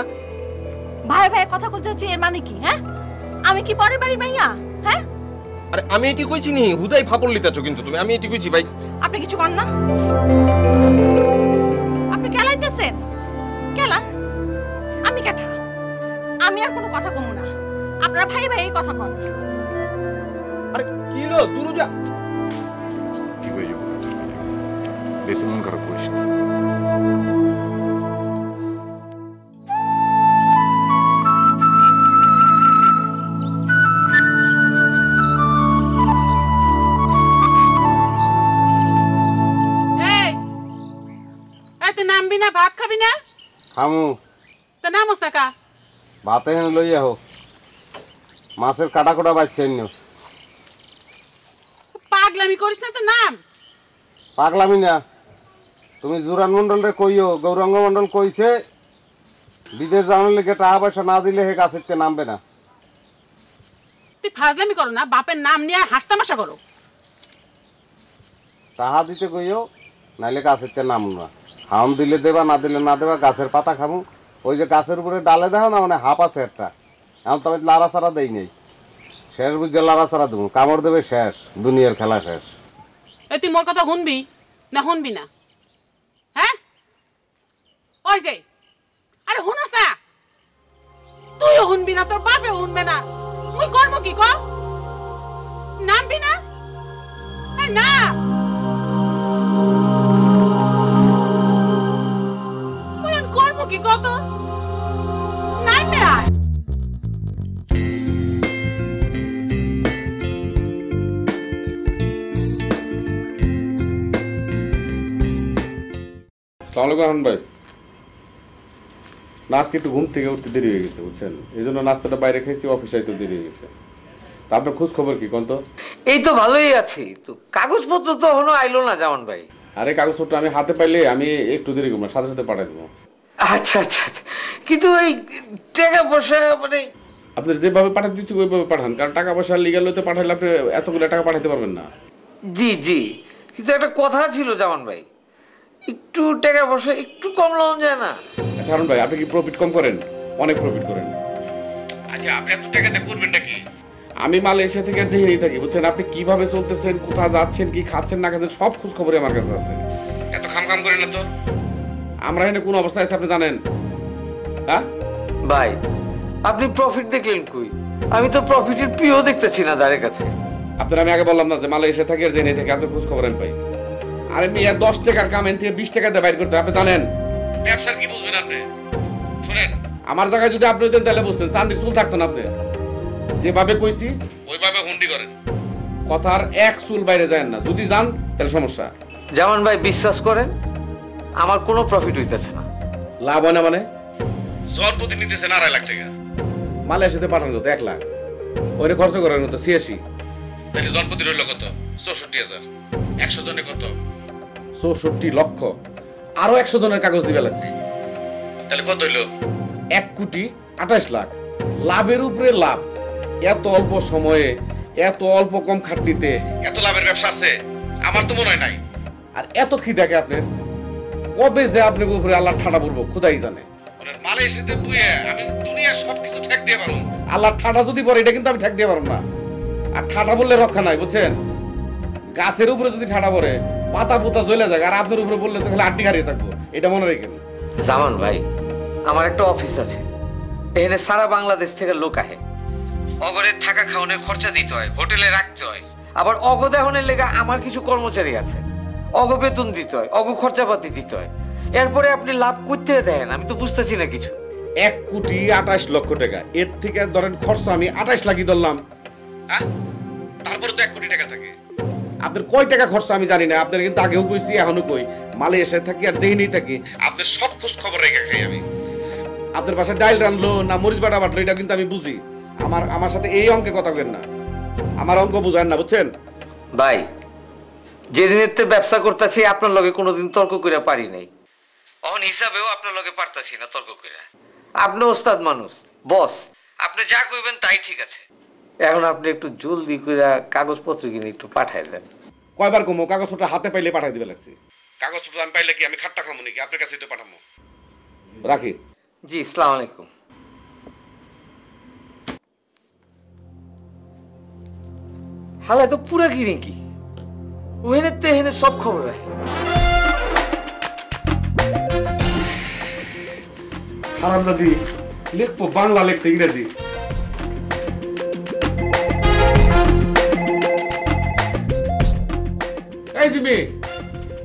P: ভাই ভাই কথা বলতে হচ্ছে, এর মানে কি? হ্যাঁ আমি কি পরের বাড়ি মাইয়া? হ্যাঁ
D: আরে আমি এটি কইছি নি, হুদাই ফাপড় লিতাছো কিন্তু তুমি। আমি এটি কইছি ভাই।
P: আপনি কিছু করেন না, আপনি কেলাইতেছেন। কেলা আমি কেঠা? আমি আর কোনো কথা কমু না, আপনারা ভাই ভাই এই কথা কন।
D: আরে কি লো দূর যা।
R: কি হয়ে যাবো, বেশি মন খারাপ করিস না।
I: তুই নামবি না? ভাত খাবি না?
C: খামু।
I: তা নামস না কা?
C: ভাতে হেন লইয়া হোক, মাছের কাটা কোটা বাচ্চেন।
I: পাগলামি করিস না তো, নাম।
C: পাগলামি না, তুমি জুরান মন্ডল রে কইও, গৌরাঙ্গ মন্ডল কইছে বিদেশ যাওয়ার লেগে টাকা পয়সা না দিলে হে গাছের নামবে না।
I: তুই ফাজলামি করো না, বাপের নাম নিয়ে হাসতামাশা করো।
C: টাকা দিতে কইও, নাইলে গাছের নাম না। হাম দিলে দেবা, না দিলে না দেবা। গাছের পাতা খামু। ওই যে গাছের উপরে ডালে দেখো না, মানে হাফ আছে একটা, এখন তবে লাড়া ছাড়া দেই নেই। শেষ বুঝে লাড়া ছাড়া দেবো, কামড় দেবে শেষ, দুনিয়ার খেলা শেষ।
I: এই তুই মোর কথা শুনবি না শুনবি না? হ্যাঁ ওই যে, আরে শুনস না? তুইও শুনবি না, তোর বাপেও শুনবে না। মুই করবো কি? ক নামবি না? না করবো কি? কত নামবে আর।
H: আসসালামু আলাইকুম ভাই। না আজকে একটু ঘুম থেকে উঠতে দেরি হয়ে গেছে বুঝছেন, এই জন্য নাস্তাটা বাইরে খেয়েছি, অফিস আইতে দেরি হয়ে গেছে। তা আপনার খোঁজ খবর কি কোন? তো
F: এই তো ভালোই আছি। তো কাগজপত্র তো এখনো আইলো না জামান ভাই।
H: আরে কাগজপত্র আমি হাতে পাইলে আমি একটু দেরি করবো, সাথে সাথে পাঠাই দেবো।
F: আচ্ছা আচ্ছা, কিন্তু এই টাকা পয়সা মানে
H: আপনি যেভাবে পাঠাতে দিচ্ছি ওইভাবে পাঠান, কারণ টাকা পয়সা লিগাল হইতে পাঠাইলে আপনি এতগুলো টাকা পাঠাতে পারবেন না।
F: জি জি, কিন্তু একটা কথা ছিল জামান ভাই, একটু টাকা পয়সা একটু কম লওয়া যায় না?
H: আচ্ছা হারুন ভাই, আপনি কি প্রফিট কম করেন? অনেক প্রফিট করেন। আচ্ছা আপনি এত টাকাতে করবেন নাকি? আমি মালয়েশিয়া থেকে যেহেই থাকি বুঝছেন, আপনি কিভাবে চলতেছেন, কোথায় যাচ্ছেন, কি খাচ্ছেন না খাচ্ছেন, সব খোঁজ খবরই আমার কাছে আছে। এত খাম করেন না তো। আমরা এখানে কোন অবস্থায় আছে আপনি জানেন? হ্যাঁ
F: ভাই, আপনি প্রফিট দেখলেন কই? আমি তো প্রফিটের পিও দেখতেছি না দাঁড়ের কাছে।
H: আপনার আমি আগে বললাম না যে মালয়েশিয়া থেকে যেহেই থেকে আপনি খোঁজ খবর পাই। আরে মিয়া 10 টাকার কাম এন থেকে 20 টাকা দিয়ে বাইর করতে আপনি জানেন? ব্যবসার কি বুঝবেন আপনি? শুনেন, আমার জায়গায় যদি আপনি হতেন তাহলে বুঝতেন, চান্দির চুল থাকতো না। আপনি যেভাবে কইছি ওইভাবে হুন্ডি করেন, কথার এক চুল বাইরে যায় না। যদি যান তাহলে সমস্যা।
F: জামান ভাই বিশ্বাস করেন, আমার কোনো প্রফিট হইতেছে না।
H: লাভ হয় না মানে? জন প্রতি নিতেছেন 2.5 লাখ টাকা, মালয়েশিয়াতে পাঠানো কত? 1 লাখ। ওইটা খরচ করার মতো 86, তাহলে জন প্রতি রইল কত? 64,000। 100 জনে কত? 64 লক্ষ। আরো 100 জনের কাগজ দিবে লাগছে, তাহলে কত হইল? 1,28 লাখ। লাভের উপরে লাভ। এত অল্প সময়ে, এত অল্প কম খাটনিতে এত লাভের ব্যবসা আছে আমার তো মনে হয় নাই। আর এত খিদাকে আপনার কবে যে আপনার উপরে আল্লাহ ঠাডা পড়বো খোদাই জানে। মালয়েশিয়াতে বুয়ে আমি দুনিয়ার সবকিছু ঠেক দিয়ে পারবো, আল্লাহ ঠাডা যদি পড়ে এটা কিন্তু আমি ঠেক দিয়ে পারবো না। আর ঠাডা বললে রক্ষা নাই বুঝছেন। গাছের উপরে যদি ঠাডা পড়ে পাতা পোতা জ্বলে যায়, আর আপনার উপরে বললে তো খালি আড্ডি হারিয়ে থাকবো, এটা মনে রেখেন।
F: জামান ভাই, আমার একটা অফিস আছে, এখানে সারা বাংলাদেশ থেকে লোক আহে। অগরে থাকা খাওয়ানোর খরচা দিতে হয়, হোটেলে রাখতে হয়, আবার অগদাহনের লেগে আমার কিছু কর্মচারী আছে, অগ বেতন দিতে হয়, অগ খরচাপাতি দিতে হয়। এরপরে আপনি লাভ করতে দেন, আমি তো বুঝতেছি না কিছু।
H: 1,28,00,000 টাকা, এর থেকে ধরেন খরচ আমি 28 লাখই ধরলাম। তারপরে তো 1 কোটি টাকা থাকে। আপনার কয় টাকা খরচ আমি জানি না, আপনার কিন্তু আগেও কইছি এখনো কই, মালে এসে থাকি আর যেই থাকি আপনার সব খোঁজ খবর রেখে খাই আমি। আপনার বাসায় ডাইল রানলো না মরিচ বাটা বাটলো এটা কিন্তু আমি বুঝি। আমার সাথে এই অঙ্কে কথা বলেন না, আমার অঙ্ক বুঝেন না, বুঝছেন
F: ভাই? যেদিনের ব্যবসা করতেছি আপনার লগে কোনোদিন তর্ক করে পারি নাই, অন হিসাবেও আপনার লগে পারতাছি না তর্ক করে। আপনি ওস্তাদ মানুষ, বস, আপনি যা কইবেন তাই ঠিক আছে। এখন আপনি একটু জলদি করে কাগজপত্র কিনে একটু পাঠাই দেন।
H: কয়বার কমো কাগজপত্র হাতে পাইলে পাঠাই দিবে লাগছে। কাগজপত্র আমি পাইলে কি আমি খাট্টা খামো নাকি? আপনার কাছে তো পাঠাবো। রাখি।
F: জি, আসসালামু আলাইকুম। হালায় তো পুরা গিরি কি ওহেনে তেহেনে সব খবর রাখে।
H: হারামজাদি লিখবো বাংলা লেখছে ইংরেজি। এই জিমি,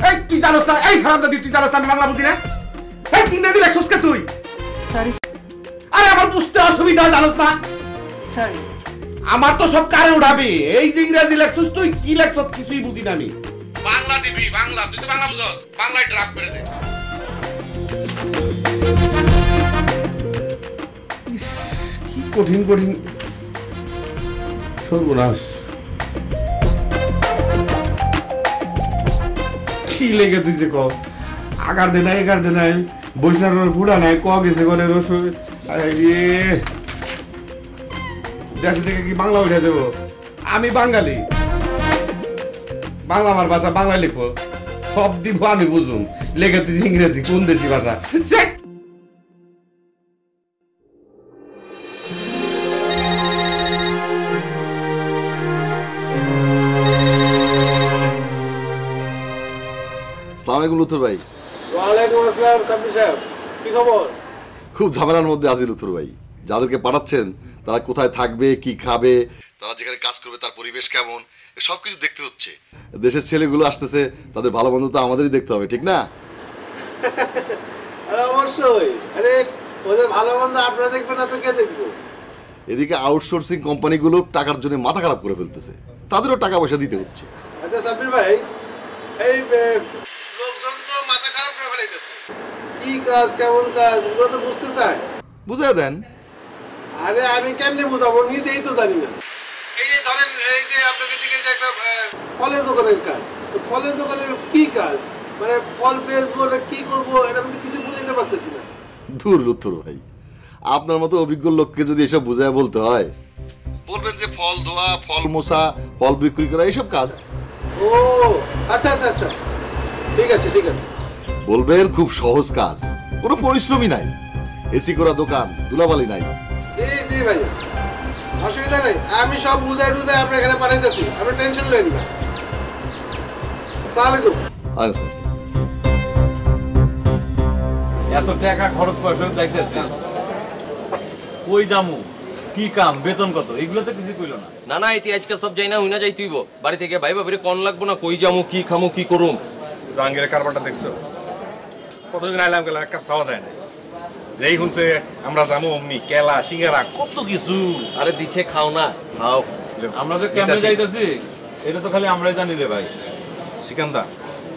H: এই তুই জানোস না? এই হারামজাদি তুই জানোস না আমি বাংলা বুঝি না? এই ইংরেজি লেখছস কে তুই?
N: সরি।
H: আরে আমার বুঝতে অসুবিধা, জানোস না?
N: সরি।
H: আমার তো সব কারে উঠাবি। এই যে ইংরেজি লেখছস তুই, কি লেখছস কিছুই বুঝি না আমি। বাংলা দিবি, বাংলা। তুই তো বাংলা বুঝছস, বাংলায় ড্রাফ করে দে। কি কঠিন কঠিন সর্বনাশ। কি লেগে তুই যে ক আগার দে নাই, এগার দে নাই, বৈশাখ ফুড়া নাই, ক গেছে ঘরে রসুন। দেশ থেকে কি বাংলা উঠে দেবো? আমি বাঙালি, বাংলা আমার ভাষা, বাংলায় লিখবো, সব দিব আমি বুঝুন। লেগে তুই ইংরেজি কোন দেশি ভাষা?
S: আসসালামু আলাইকুম লুথুর ভাই।
A: ওয়ালাইকুম আসসালাম সাব্বির সাহেব, কি খবর?
S: খুব ঝামেলার মধ্যে আছি লুথুর ভাই। যাদেরকে পাঠাচ্ছেন তারা কোথায় থাকবে, কি খাবে, তারা যেখানে কাজ করবে তার পরিবেশ কেমন, সব কিছু দেখতে হচ্ছে। দেশের ছেলেগুলো আসতেছে, তাদের ভালো মন্দ তো আমাদেরই দেখতে হবে, ঠিক না?
A: আরে অবশ্যই। আরে ওদের ভালো মন্দ আপনারা দেখবেন না তো কে দেখবো?
S: এদিকে আউটসোর্সিং কোম্পানিগুলো টাকার জন্য মাথা খারাপ করে ফেলতেছে, তাদেরও টাকা পয়সা দিতে হচ্ছে।
A: আচ্ছা সাব্বির ভাই, এই লোকজন তো মাথা খারাপ করে ফেলাইতেছে, কি কাজ কেমন কাজ এগুলো তো বুঝতে চায়।
S: বুঝাই দেন।
A: আরে আমি কেমনে বুঝাবো, নিজেই তো জানি না। এই যে ধরেন, এই যে আপনাকে দিকে যে একটা ফলের দোকানের কাজ, তো ফলের দোকানের কি কাজ, মানে ফল বেচবো না কি করবো, এটা আমি তো কিছু বুঝাইতে পারতেছি না।
S: দূর লুথুর ভাই, আপনার মতো অভিজ্ঞ লোককে যদি এসব বুঝায় বলতে হয়, বলবেন যে ফল ধোয়া, ফল মোছা, ফল বিক্রি করা, এইসব কাজ।
A: ও আচ্ছা আচ্ছা আচ্ছা, ঠিক আছে ঠিক আছে।
S: বলবেন খুব সহজ কাজ, কোনো পরিশ্রমই নাই, এসি করা দোকান, ধুলাবালি নাই।
A: জি জি ভাই, অসুবিধা নেই, আমি সব বুঝাই টুজাই আপনার এখানে পাঠাইতেছি, আপনি টেনশন নেন না। তাহলে
S: আচ্ছা,
J: এত টাকা খরচ করে যাইতেছে, কই জামু, কি কাম, বেতন কত, এগুলো তো কিছু কইলো না।
E: না না, এটি আজকে সব যাই না, হই না যাই তুইব বাড়ি থেকে ভাই বাবরে কোন লাগবো না, কই যামু, কি খামু, কি করুম।
H: জাহাঙ্গীরের কারবারটা দেখছো? কতদিন আইলাম গেলাম, এক কাপ চাওয়া দেয় না। যেই শুনছে আমরা যাবো অমনি কেলা সিঙ্গারা কত কিছু।
E: আরে দিচ্ছে, খাও না, খাও।
J: আমরা তো কেমনে যাইতেছি এটা তো খালি আমরাই জানি রে ভাই।
H: সিকান্দা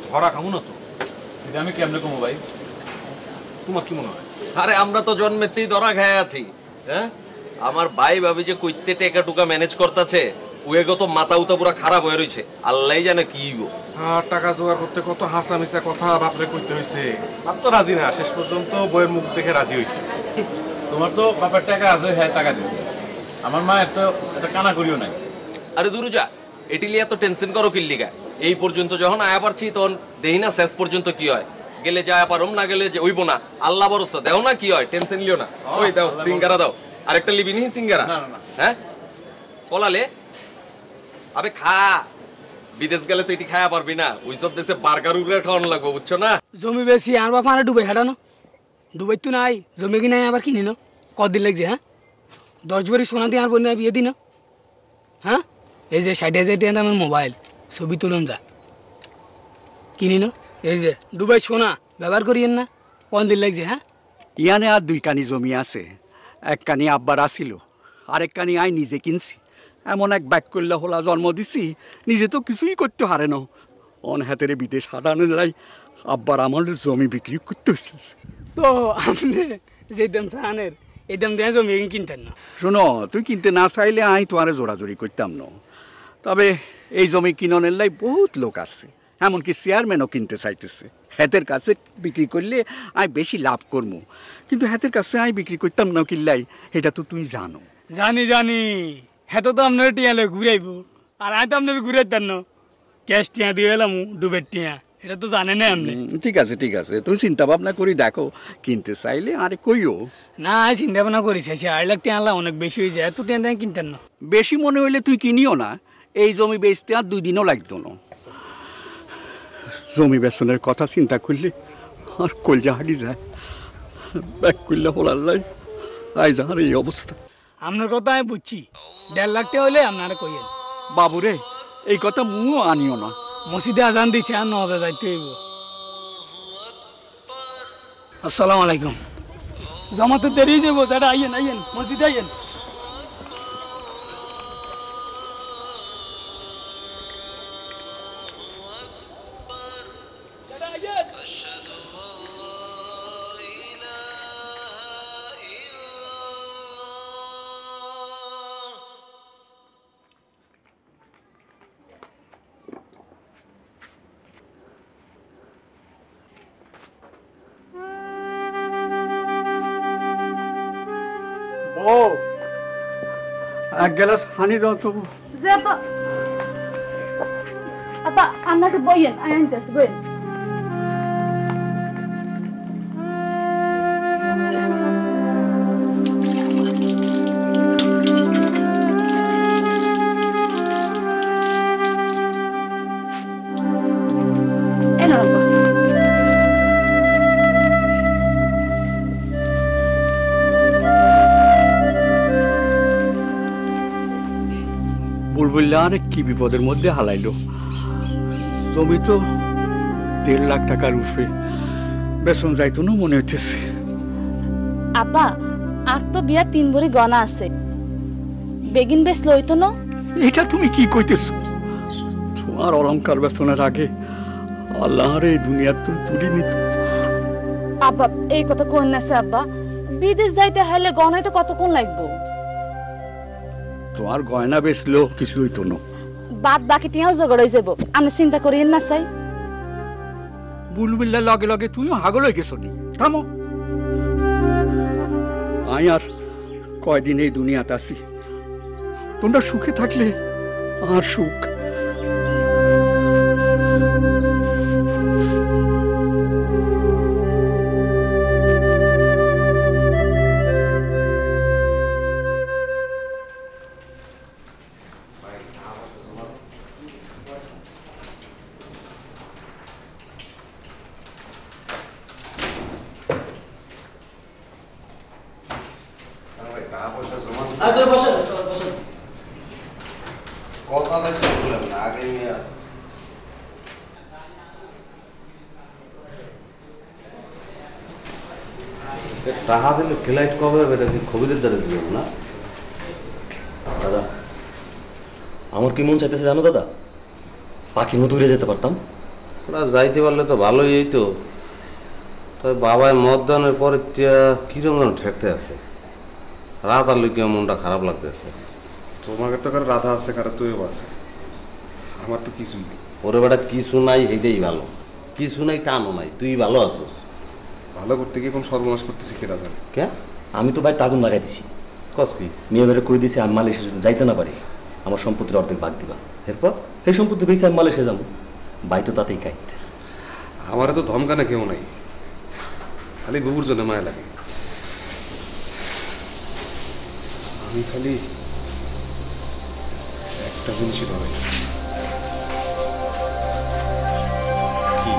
H: ধরা খামু না তো,
J: এটা আমি কেমনে কমু ভাই?
H: তোমার কি মনে হয়?
E: আরে আমরা তো জন্মেতেই ধরা খেয়ে আছি। হ্যাঁ, আমার ভাই ভাবি যে কইতে টেকা টুকা ম্যানেজ করতেছে, ওয়েগো তো মাথা উতা পুরা খারাপ হয়ে রয়েছে, আল্লাহ জানে কি হইব।
H: টাকা জোগাড় করতে কত হাসা মিশা কথা বাপরে কইতে হয়েছে, বাপ তো রাজি না, শেষ পর্যন্ত বইয়ের মুখ দেখে রাজি হয়েছে।
J: তোমার তো বাপের টাকা আছে, হ্যাঁ টাকা দিছে, আমার মা এত এটা কানা করিও নাই।
E: আরে দুরুজা, এটি লিয়ে এত টেনশন করো কি লিগা? এই পর্যন্ত যখন আয়া পারছি তখন দেই না শেষ পর্যন্ত কি হয়, গেলে যায় পারম, না গেলে যে হইব না, আল্লাহ ভরসা। দেও না কি হয়, টেনশন লিও না। ওই দাও সিঙ্গারা দাও, আরেকটা লিবি নি সিঙ্গারা? হ্যাঁ কলালে, আবে খা, বিদেশ গেলে তো এটি খাওয়া পারবি না, ওই সব দেশে বার্গার উর্গার খাওয়ানো লাগবে, বুঝছো না?
L: জমি বেশি আর বাপ আরে ডুবে হেঁটানো, ডুবাই তো নাই জমি কিনে আবার কিনি না কদিন লাগছে হ্যাঁ 10 ভরি সোনা দিয়ে আর বোন বিয়ে দিন হ্যাঁ এই যে 60,000 টাকা দামের মোবাইল ছবি তুলুন যা কিনি না এই যে ডুবাই সোনা ব্যবহার করিয়েন না কোন দিন লাগছে হ্যাঁ
O: ইয়ানে আর 2 কানি জমি আছে, এক কানি আব্বার আসিল, আরেক কানি আই নিজে কিনছি। এমন এক ব্যাগ করলে হোলা জন্ম দিছি, নিজে তো কিছুই করতে হারে না। অন হাতেরে বিদেশ হারানোর লাই আব্বার আমার জমি বিক্রি করতে হচ্ছে।
L: তো আপনি যে দাম চানের এই দাম দিয়ে জমি কিনতেন না?
O: শোনো, তুই কিনতে না চাইলে আই তোমারে জোড়াজোড়ি করতাম না। তবে এই জমি কিননের লাই বহুত লোক আছে, এমনকি চেয়ারম্যানও কিনতে চাইতেছে। হাতের কাছে বিক্রি করলে আই বেশি লাভ করবো, কিন্তু হাতের কাছে আই বিক্রি করতাম না কিল্লাই, এটা তো তুই জানো।
L: জানি জানি, হেতো তো আপনার টিয়ালে ঘুরাইব, আর আই তো আপনার ঘুরাইতেন না। ক্যাশ টিয়া দিয়ে এলাম ডুবের টিয়া, এটা তো জানেন না আপনি।
O: ঠিক আছে ঠিক আছে, তুই চিন্তা ভাবনা করি দেখো, কিনতে চাইলে আরে কইও
L: না। চিন্তা ভাবনা করিস 8 লাখ টিয়া অনেক বেশি হয়ে যায়, এত টিয়া দিয়ে কিনতেন না।
O: বেশি মনে হইলে তুই কিনিও না, এই জমি বেচতে আর 2 দিনও লাগতো না। জমি বেচনের কথা চিন্তা করলে আর কলজা হাঁটি যায়। ব্যাক করলে হলার লাই আইজ আর এই অবস্থা।
L: আপনার কথা আমি বুঝছি, 1.5 লাখ টাকা হইলে আপনারা কইয়েন।
O: বাবুরে, এই কথা মুও আনিও না।
L: মসজিদে আজান দিচ্ছে আর নজা যাইতে হইব। আসসালামু আলাইকুম। জামাতে দেরি যাবো, দাদা আইয়েন আইয়েন, মসজিদে আইয়েন।
O: ও এক গ্লাস পানি দাও তো।
P: যে আপা, আপা আপনাকে বইয়েন, আই আনতেছি, বইয়েন।
O: বুলবুল্লা আরে কি বিপদের মধ্যে হালাইলো। জমি তো 1.5 লাখ টাকার উপরে, বেতন যাইতো না মনে হইতেছে।
P: আপা আর তো বিয়া 3 ভরি গনা আছে, বেগিন বেশ লইতো না।
O: এটা তুমি কি কইতেছ? তোমার অলংকার বেতনের আগে আল্লাহর এই দুনিয়ার তো তুলি নিত।
P: আব্বা এই কথা কোন নাছে আব্বা, বিদেশ যাইতে হলে গনাই তো কতক্ষণ লাগবো।
O: তোমার গয়না বেচলো কিছু হইতো না,
P: বাদ বাকি টিয়াও জোগাড় হয়ে যাবো, আপনি চিন্তা করিয়েন না। চাই
O: বুলবুল্লার লগে লগে তুমিও হাগল হয়ে গেছো নি? থামো, আই আর কয়দিন এই দুনিয়াতে আছি, তোমরা সুখে থাকলে আর সুখ।
C: টাকা দিলে ফ্লাইট কবে হবে এটা কি খবরের দ্বারা ছিল না?
Q: দাদা আমার কি মন চাইতেছে জানো দাদা, পাখির মতো উড়ে যেতে পারতাম।
C: ওরা যাইতে পারলে তো ভালোই হইতো। তবে বাবায় মদ দানের পরে কিরকম যেন ঠেকতে আছে, রাত আর লইকে মনটা খারাপ লাগতেছে।
D: তোমাকে তো কারো রাধা আছে, কারো তুইও আছে, আমার তো কিছু নেই।
C: ওরে বেটা কিছু নাই, এইটাই ভালো। কিছু নাই টানো নাই, তুই ভালো আছিস।
D: ভালো করতে গিয়ে কোন সর্বনাশ করতেছি কেটা জানে।
Q: কে? আমি তো বাড়িতে আগুন লাগাই দিছি।
C: কস কি?
Q: মেয়ে বেড়ে কই দিছি আমি মালয়েশিয়া যদি যাইতে না পারি আমার সম্পত্তির অর্ধেক ভাগ দিবা। এরপর এই সম্পত্তি পেয়েছি আমি মালয়েশিয়া যাবো, বাই তো তাতেই কাইত।
D: আমারে তো ধমকানে কেউ নাই, খালি বুবুর জন্য মায়া লাগে। আমি খালি একটা জিনিসই ধরে কি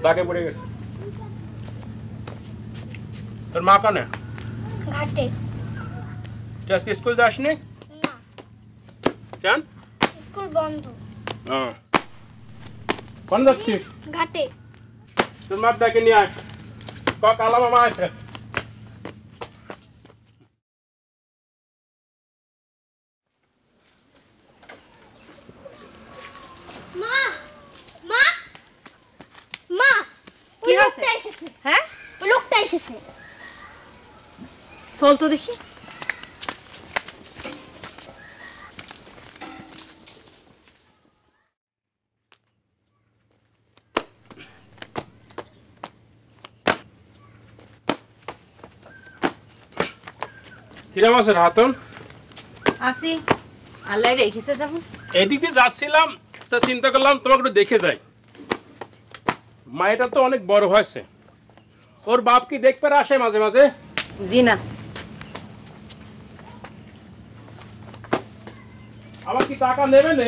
T: দাগে পড়ে গেছে। তোর মা কানে?
U: ঘাটে।
T: তুই আজকে স্কুল যাসনি?
U: না।
T: কেন?
U: স্কুল বন্ধ।
T: কোন যাচ্ছিস?
U: ঘাটে।
T: তোর মা ডাকে নিয়ে আয়। কালা মামা আছে।
U: মা মা মা
K: কি
U: ওই
K: হয়েছে?
U: লোকটা এসেছে।
K: হ্যাঁ?
U: ওই লোকটা এসেছে।
K: চল তো দেখি।
T: কিরাম আছে রাতন?
K: আসি আল্লাহ রেখেছে যাবো।
T: এদিকে যাচ্ছিলাম তা চিন্তা করলাম তোমাকে একটু দেখে যাই। মায়েটা তো অনেক বড় হয়েছে, ওর বাপ কি দেখতে আসে মাঝে মাঝে?
K: জি না।
T: আবার কি টাকা নেবে না?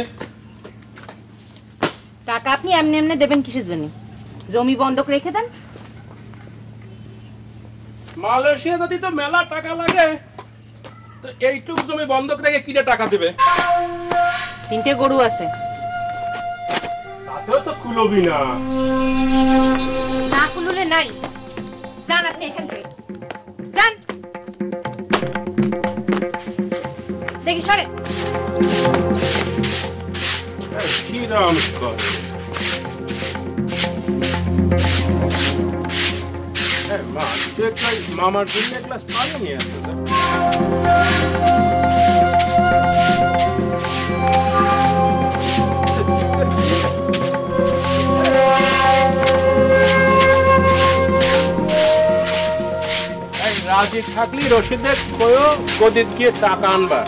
K: টাকা আপনি এমনি এমনি দেবেন কিসের জন্য? জমি বন্ধক রেখে দেন।
T: মালয়েশিয়া যদি তো মেলা টাকা লাগে, তো এইটুকু জমি বন্ধক রেখে কিনে টাকা দেবে?
K: 3টে গরু আছে।
T: তাতেও তো কুলবি না।
K: না কুলুলে নাই। যান আপনি এখান থেকে যান। দেখি সরে।
T: কিরাম করে মা, তুই একটা মামার জন্য এক গ্লাস পানি নিয়ে আসতে দে। রাজি থাকলি রশিদের কয়ও গদিত গিয়ে টাকা আনবা।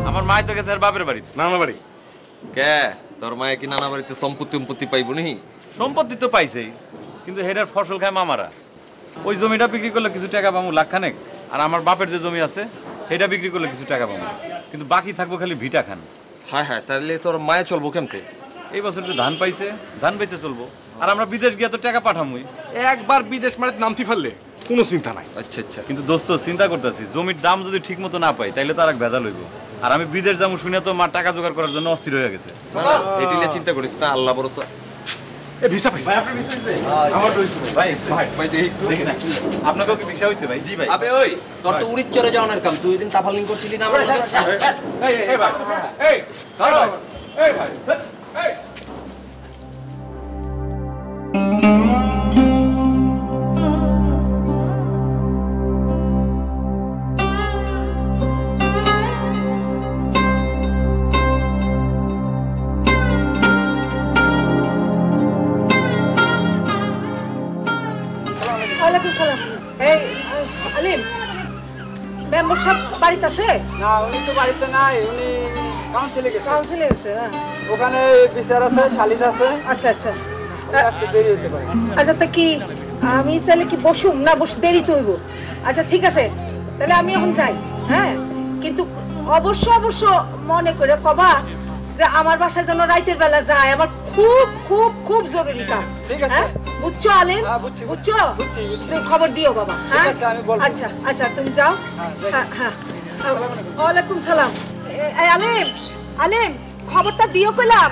J: আমার মায় তো গেছে আর বাপের বাড়ি, নানা বাড়ি।
D: কে তোর মায়ে কি নানা বাড়িতে সম্পত্তি পাইব নি?
J: সম্পত্তি তো পাইছেই, কিন্তু হেডার ফসল খায় মামারা। ওই জমিটা বিক্রি করলে কিছু টাকা পাবো লাখখানেক, আর আমার বাপের যে জমি আছে সেটা বিক্রি করলে কিছু টাকা পাবো, কিন্তু বাকি থাকবো খালি ভিটা খান।
D: হ্যাঁ হ্যাঁ, তাহলে তোর মায়ে চলবো কেমতে?
J: এই বছর তো ধান পাইছে, ধান বেচে চলবো। আর আমরা বিদেশ গিয়ে তো টাকা পাঠামই।
H: একবার বিদেশ মানে নামতি ফেললে কোনো চিন্তা নাই।
J: আচ্ছা আচ্ছা, কিন্তু দোস্ত চিন্তা করতেছি, জমির দাম যদি ঠিক মতো না পাই তাইলে তো আর এক ভেজাল হইব। আর আমি বিদেশ যাবো শুনে তো মা টাকা জোগাড় করার জন্য অস্থির হয়ে গেছে।
D: এটি নিয়ে চিন্তা করিস না, আল্লাহ ভরসা।
H: এ ভিসা পাইছে?
J: ভাই আপনার ভিসা হইছে? আমার তো হইছে। ভাই ভাই দেখি একটু দেখি না। আপনাকেও কি ভিসা হইছে ভাই? জি ভাই।
M: আবে ওই তোর তো উড়িদ চলে যাওয়ার কাম, তুই দিন তাফালিং করছিলি না আমার?
T: এই ভাই, এই
M: ধরো
T: এই ভাই, এই
K: ওয়ালাইকুম সালাম। এই আলিম মেম্বার সাহেব বাড়িতে আছে?
L: না, উনি তো বাড়িতে নাই, উনি কাউন্সিলে গেছে।
K: কাউন্সিলে গেছে? হ্যাঁ,
L: ওখানে বিচার আছে, সালিশ আছে।
K: আচ্ছা আচ্ছা,
L: একটু দেরি হতে পারে।
K: আচ্ছা তা কি আমি তাহলে কি বসুম না বসে দেরি তো হইব? আচ্ছা ঠিক আছে, তাহলে আমি এখন যাই। হ্যাঁ, কিন্তু অবশ্য অবশ্য মনে করে কবা যে আমার বাসায় যেন রাতের বেলা যায়, আমার খুব খুব খুব জরুরি কাজ।
L: ঠিক আছে,
K: বুঝছো আলিম? বুঝছো? তুমি খবর দিও বাবা। হ্যাঁ আচ্ছা আচ্ছা, তুমি যাও। হ্যাঁ হ্যাঁ, ওয়ালাইকুম সালাম। এই আলিম, আলিম খবরটা দিও কইলাম।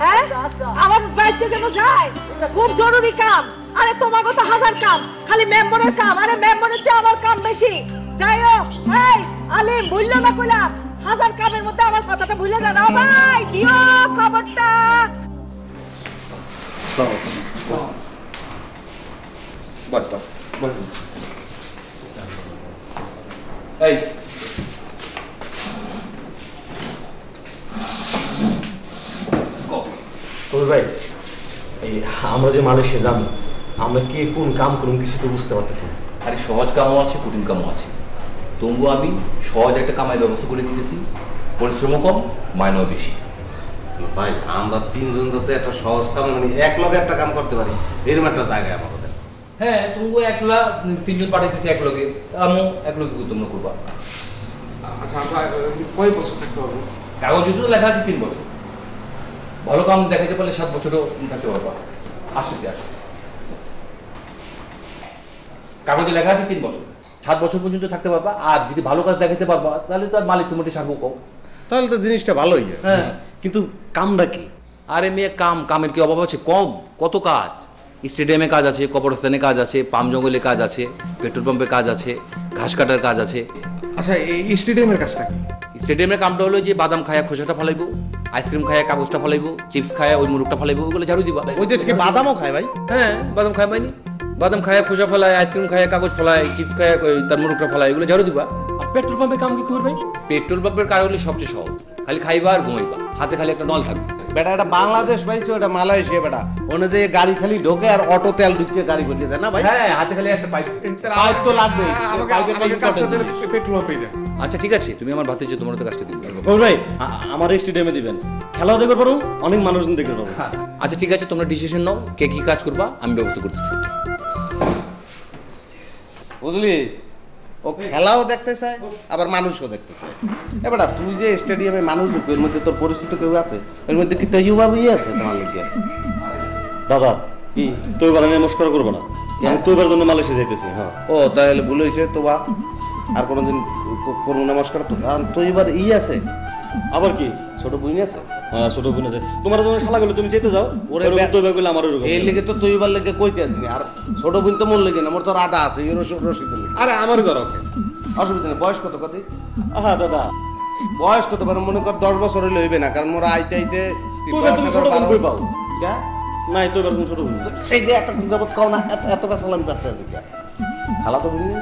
K: হ্যাঁ, আমার বাড়িতে যেন যায়, খুব জরুরি কাম। আরে তোমাকে তো হাজার কাম, খালি মেম্বারের কাম। আরে মেম্বারের চেয়ে আমার কাম বেশি। যাইও। এই আলিম, ভুললো না কইলাম, হাজার কামের মধ্যে আমার কথাটা ভুলে যাও না ভাই। দিও খবরটা।
M: এই
Q: তবে ভাই, এই আমরা যে মালয়েশিয়া যাবো, আমরা কি কোন কাম করুন কিছু তো বুঝতে পারতেছি না।
M: আরে সহজ কামও আছে, কঠিন কামও আছে।
E: তবু আমি সহজ একটা কামাই ব্যবস্থা করে দিতেছি, পরিশ্রমও কম, মাইনেও বেশি।
C: ভাই আমরা তিনজন যাতে একটা সহজ কাম মানে এক লগে একটা কাম করতে পারি এরকম একটা জায়গায় আমাদের।
E: হ্যাঁ তুমি একলা তিনজন পাঠাইতেছি এক লগে, আমিও এক লগে তোমরা করবা।
D: আচ্ছা আমরা কয় বছর থাকতে পারবো?
E: কাগজে তো লেখা আছে 3 বছর, ভালো কাম দেখাইতে পারলে 7 বছরও থাকতে পারবা। আসতে কাগজে লেখা আছে 3 বছর, 7 বছর পর্যন্ত থাকতে পারবা। আর যদি ভালো কাজ দেখাতে পারবা তাহলে তো আর মালিক তোমাকে ছাড়বো কম।
C: তাহলে তো জিনিসটা ভালোই।
E: হ্যাঁ
Q: কিন্তু কামটা কি?
E: আরে মেয়ে কামের কি অভাব আছে? কম কত কাজ, স্টেডিয়ামে কাজ আছে, কবরস্থানে কাজ আছে, পাম জঙ্গলে কাজ আছে, পেট্রোল পাম্পে কাজ আছে, ঘাস কাটার কাজ আছে।
D: আচ্ছা এই স্টেডিয়ামের কাজটা কি?
E: স্টেডিয়ামের কামটা হলো যে বাদাম খায়া খোসাটা ফলাইবো, আইসক্রিম খায়া কাগজটা ফলাইবো, চিপস খায়া ওই মুরগটা ফলাইবো, ওগুলো ঝাড়ু দিবা।
C: ওই দেশকে বাদামও খায় ভাই?
E: হ্যাঁ বাদাম খায় পাইনি, বাদাম খায়া খোসা ফলায়, আইসক্রিম খায়া কাগজ ফলায়, চিপস খায়া তার মুরগটা ফলায়, এগুলো ঝাড়ু দিবা।
Q: আর পেট্রোল পাম্পের কাম কি করবে ভাই?
E: পেট্রোল পাম্পের কাজ হলো সবচেয়ে সহজ, খালি খাইবা আর ঘুমাইবা, হাতে খালি একটা নল থাকবে।
C: বেটা এটা বাংলাদেশ পাইছো, এটা মালয়েশিয়া বেটা। অনুযায়ী গাড়ি খালি ঢোকে আর অটো তেল ঢুকিয়ে গাড়ি ভরিয়ে দেয় না ভাই?
E: হ্যাঁ হাতে খালি একটা পাইপ
C: তো লাগবে।
D: পেট্রোল পাম্পে দেয়।
E: আচ্ছা ঠিক আছে, তুমি আমার ভাতে যে তোমার তো কাজটা দিবে।
Q: ও ভাই আমার স্টেডিয়ামে দিবেন, খেলাও দেখতে পারবো, অনেক মানুষজন দেখতে পারবো।
E: আচ্ছা ঠিক আছে, তোমরা ডিসিশন নাও কে কি কাজ করবা, আমি ব্যবস্থা করতেছি।
C: বুঝলি, ও খেলাও দেখতে চায় আবার মানুষও দেখতে চায়। এবার তুই যে স্টেডিয়ামে মানুষ দেখবি, এর মধ্যে তোর পরিচিত কেউ আছে? এর মধ্যে কি তুই বাবুই আছে তোমার লিগে?
Q: দাদা কি তুই এবার আমি নমস্কার করবো না, আমি তুই এবার জন্য মালয়েশিয়া যাইতেছি। হ্যাঁ
C: ও তাহলে ভুল হয়েছে তোবা, আর কোনোদিন কোনো নমস্কার তুই এবার আছে?
Q: আবার কি
C: ছোট বোন আছে?
Q: হ্যাঁ ছোট বোন আছে। তোমার যখন শালা গেলে তুমি যেতে যাও, ওরে তুই এবার গেলে আমারও
C: এই লেগে তো তুই এবার লেগে কইতে আসিনি। আর ছোট বোন তো মোর লেগে না, মোর তো রাধা আছে, রসিদ।
D: আরে আমারই ধরো,
C: অসুবিধা নেই। বয়স কত কত?
Q: হ্যাঁ দাদা
C: বয়স কত পারে? মনে কর 10 বছর হইলে হইবে না, কারণ মোরা আইতে আইতে
Q: নাই তো এবার ছোট বোন।
C: এই যে এত জগৎ কও না, এত বেসালাম করতে আছে খালা তো বুঝলি।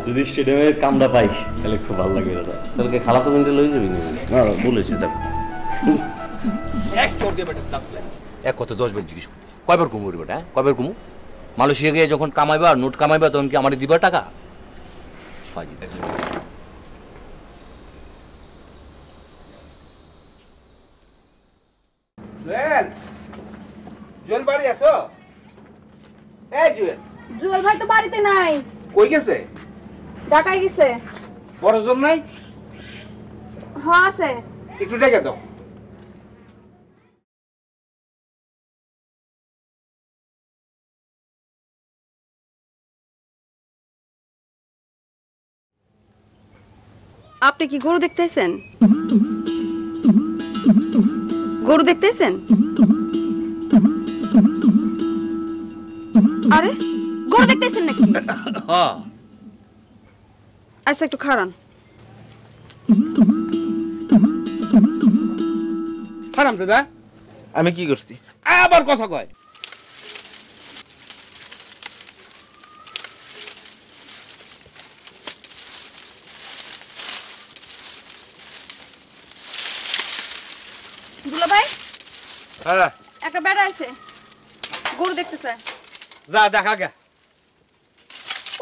Q: যদি স্টেডিয়ামের কামটা পাই তাহলে খুব ভালো লাগবে দাদা।
C: তাহলে খালা তো মিনিটে লই যাবি না? বলেছি তার
E: এক চোর দিয়ে বেটা দাঁত লাগে। এক কথা 10 বার জিজ্ঞেস করতে কয়বার ঘুমু রে বেটা? কয়বার ঘুমু? মালয়েশিয়া গিয়ে যখন কামাইবা, নোট কামাইবা, তখন কি আমারে দিবা টাকা?
F: জুয়েল, জুয়েল বাড়ি আছো? এই জুয়েল।
B: জুয়েল ভাই তো বাড়িতে নাই।
F: কই গেছে?
B: ঢাকায় গেছে।
F: বড়জন নাই?
B: হ্যাঁ আছে।
F: একটু ডেকে দাও।
N: আপনি কি গরু দেখতেছেন? গরু দেখতেছেন? আরে গরু দেখতেছেন নাকি?
E: হ্যাঁ।
N: আচ্ছা একটু খারান।
F: খারাম দাদা, আমি কি করছি? আবার কথা কয়।
N: দুলা ভাই
F: হ্যাঁ
N: একটা বেড়া আছে, গরু দেখতে চায়।
F: যা দেখা গে।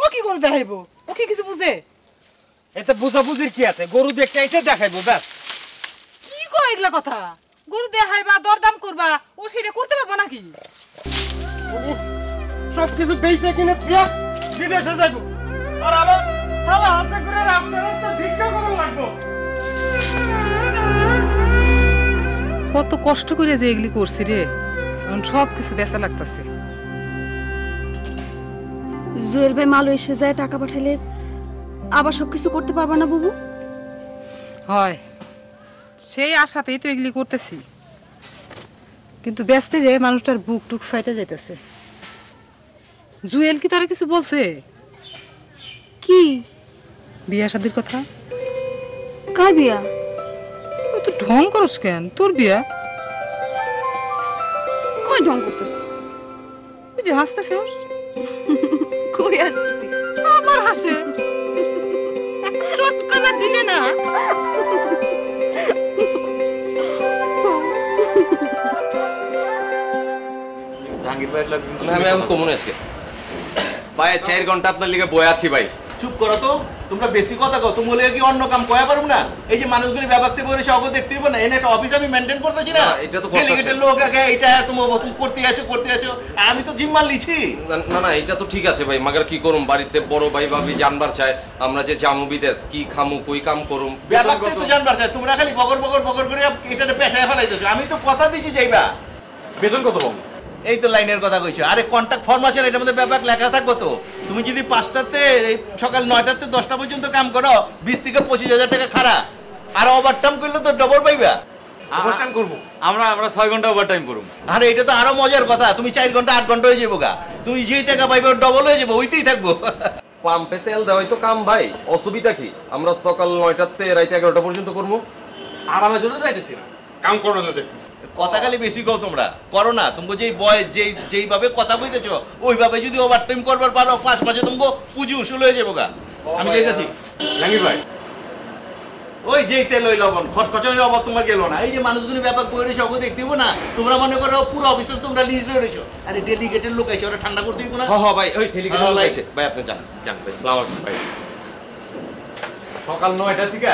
I: ও কি গরু দেখাইবো? ও কি কিছু বুঝে?
F: এতে বুঝাবুঝির কি আছে? গরু দেখতে আইতে দেখাইবো ব্যাস।
I: কি কয় এগুলা কথা? গরু দেখাইবা, দরদাম করবা, ও সেটা করতে পারবো নাকি?
F: সবকিছু বেইছে কিনে ফিয়া বিদেশে যাইবো, আর আমার শালা হাতে করে রাস্তা রাস্তা ভিক্ষা করা লাগবো।
I: কত কষ্ট করে যে এগুলি করছি রে, এখন সব কিছু বেচা লাগতেছে।
N: জুয়েল ভাই মালয়েশিয়া যায় টাকা পাঠাইলে আবার সবকিছু করতে পারবা না বাবু?
I: হয়, সেই আশাতেই তো এগুলি করতেছি, কিন্তু ব্যস্ত যে মানুষটার বুক টুক ফাইটা যাইতেছে। জুয়েল কি তারা কিছু বলছে?
N: কি
I: বিয়া শাদির কথা?
N: কার বিয়া?
I: তো ঢং করস কেন? তোর বিয়া।
N: কই ঢং করতেছ?
I: তুই যে হাসতেছিস।
N: কই হাসতেছি?
I: আবার হাসে। চটকানা দিলে না।
E: জাহাঙ্গীর ভাই লাগবে। আমি কমন আজকে ভাই 4 ঘন্টা আপনার লিগে বয়ে আছি ভাই,
G: চুপ করো তো, তোমরা বেশি কথা কও। তুমি বলে কি অন্য কাম কয়া পারবো না? এই যে মানুষগুলি ব্যাপারতে বলে সব দেখতে হবে না, এনে একটা অফিস আমি মেইনটেইন করতেছি না।
D: এটা তো
G: ডেলিগেটের লোক আগে এটা তুমি করতে আছো, আমি তো জিম্মার লিছি।
D: না না, এটা তো ঠিক আছে ভাই, মাগার কি করুম, বাড়িতে বড় ভাই ভাবি জানবার চায় আমরা যে জামু বিদেশ কি খামু কই কাম করুম,
G: ব্যাপারটা তো জানবার চাই। তোমরা খালি বগর করে এটাতে পেশায় ফেলাইতেছো। আমি তো কথা দিছি যাইবা।
H: বেতন কত পাবো?
G: এই তো লাইনের কথা কইছো। আরে কন্ট্রাক্ট ফর্ম আছে, এটার মধ্যে ব্যাপার লেখা থাকবো তো। তুমি যদি 5টাতে সকাল 9টাতে 10টা পর্যন্ত কাম করো, 20 থেকে 25,000 টাকা খাড়া। আর ওভারটাইম করলে তো ডবল পাইবা।
J: ওভারটাইম করব আমরা 6 ঘন্টা ওভারটাইম করব।
G: আরে এটা তো আরো মজার কথা। তুমি 4 ঘন্টা 8 ঘন্টা হয়ে যাবো গা। তুমি যে টাকা পাইবে ডবল হয়ে যাবো, ওইতেই থাকবো।
D: পাম্পে তেল দেওয়াই তো কাম ভাই, অসুবিধা কি? আমরা সকাল 9টাতে রাতে 11টা পর্যন্ত করবো।
H: আরামের জন্য যাইতেছি না, কাম করানোর জন্য যাইতেছি।
G: কথা খালি বেশি কও তোমরা, করো না। তুমি যেই বয় যেইভাবে কথা কইতেছো ওইভাবে যদি ওভারটাইম করবার পারো, 5 মাসে তুমি পুঁজি উসুল হয়ে যাবো গা। আমি যাইতেছি।
H: জাহাঙ্গীর ভাই,
G: ওই যেই তেল ওই লবণ খরচনের অভাব তোমার গেল না। এই যে মানুষগুলি ব্যাপার বইরে সব দেখতে হবো না। তোমরা মনে করো পুরো অফিসটা তোমরা লিজ রয়েছো। আরে ডেলিগেটের লোক আছে, ওরা ঠান্ডা করতে হইব না।
D: হ্যাঁ ভাই, ওই ডেলিগেটের লোক আছে ভাই, আপনি যান ভাই। আসসালামু আলাইকুম ভাই।
J: সকাল 9টা থেকে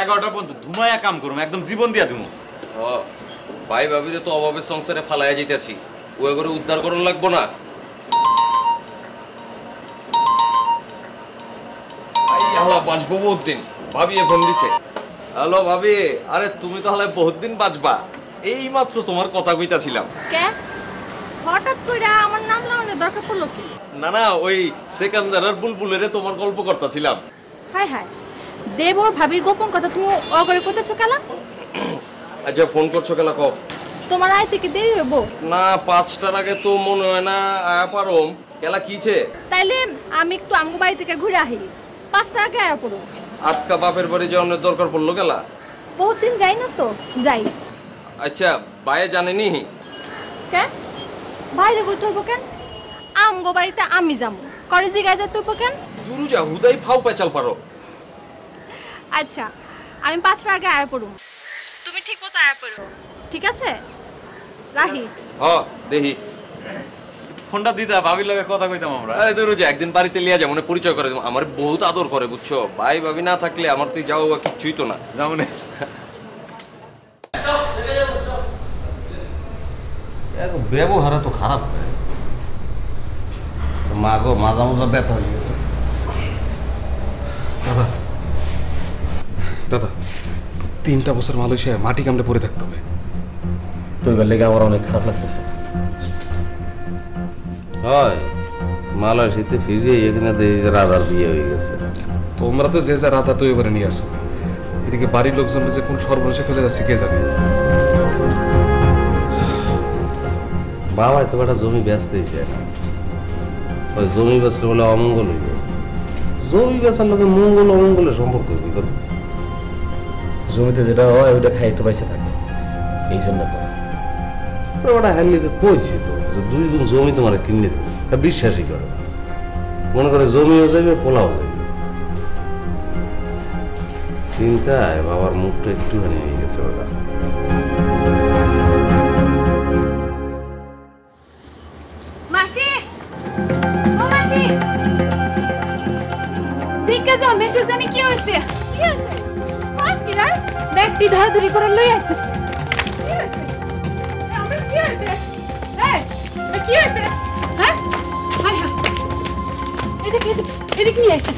J: 11টা পর্যন্ত ধুমায়া কাম করুম, একদম জীবন দিয়া দিমু।
D: ভাই ভাবিরে তো অভাবের সংসারে ফালাইয়া যাইতেছি, ওই করে উদ্ধার করন লাগবো না। বাঁচবো বহুত দিন, ভাবি ফোন দিচ্ছে। হ্যালো ভাবি, আরে তুমি তাহলে বহুত দিন বাঁচবা, এই মাত্র তোমার কথা কইতাছিলাম।
K: কে হঠাৎ কইরা আমার নাম লাউনে দরকার পড়লো কি?
D: না না, ওই সেকান্দারের বুলবুলেরে তোমার গল্প করতেছিলাম।
K: হাই হাই, দেব ভাবির গোপন কথা তুমি অগরে কইতেছো কেলা?
D: আচ্ছা ফোন করছো কেলা কও?
K: তোমার আইতে কি দেরি হইব?
D: না 5টার আগে তো মনে হয় না আয়া পারম। কেলা কিছে?
K: তাইলে আমি একটু আমগো বাড়ি থেকে ঘুরে আহি, 5টা আগে আয়া পড়ো।
D: আজকা বাপের বাড়ি যাওয়ার দরকার পড়লো কেলা?
K: বহুত দিন যাই না তো, যাই।
D: আচ্ছা বাইরে জানেনি?
K: কে বাইরে কইতে হইব কেন? আমগো বাড়িতে আমি যাবো, করে জিগা যেতে হইব কেন?
D: দুরু যা হুদাই ফাও পেচাল পারো।
K: আচ্ছা আমি 5টা আগে আয়া পড়ো, তুমি ঠিক মতো আয়া পড়ো, ঠিক আছে? রাহি।
D: হ্যাঁ দেখি
J: ফোনটা দিদা, ভাবির লগে কথা কইতাম আমরা।
D: আরে দুরু যা, একদিন বাড়িতে লিয়া যা, মনে পরিচয় করে দেব। আমার বহুত আদর করে বুঝছো, ভাই ভাবি না থাকলে আমার তুই যাও বা কিচ্ছুই তো না।
J: যাও না,
C: ব্যবহার তো খারাপ। মা গো, মাজা মাজা ব্যথা হয়ে গেছে।
D: দাদা দাদা, 3টা বছর মালয়েশিয়ায় মাটি কামড়ে পড়ে থাকতে হবে।
H: তো এবার লেগে আমার অনেক খারাপ লাগতেছে।
C: হয় মালয়েশিয়াতে ফিরে এখানে দেখি যে রাধার বিয়ে হয়ে গেছে।
D: তোমরা তো যে যা রাধা তো এবারে নিয়ে আসো, এদিকে বাড়ির লোকজন যে কোন সর্বনাশে ফেলে যাচ্ছে কে জানে।
C: বাবা তো একটা জমি ব্যস্ত হয়েছে এখন। ওই জমি বেচলে বলে অমঙ্গল হইবে। জমি বেচার লোকে মঙ্গল অমঙ্গলের সম্পর্ক হইবে কত?
H: জমিতে যেটা হয় ওইটা খাই তো পয়সা থাকে, এই জন্য
C: ওটা হ্যান্ডলিকে কইছি তো যে 2 গুণ জমি তোমার কিনে দেবো, বিশ্বাসই করে। মনে করে জমিও যাবে, পোলাও যাবে। চিন্তায় বাবার মুখটা একটুখানি হয়ে গেছে ওটা।
B: মাসি, ও মাসি, দেখে যাও মেশো জানি কি হইছে? কি হইছে? মাস কি রে? ব্যাগটি ধরাধরি করে লই আইতেছে। কি হইছে? আমার কি হইছে? এই, কি হইছে? হ্যাঁ? High high. এদিকে নিয়ে আসি।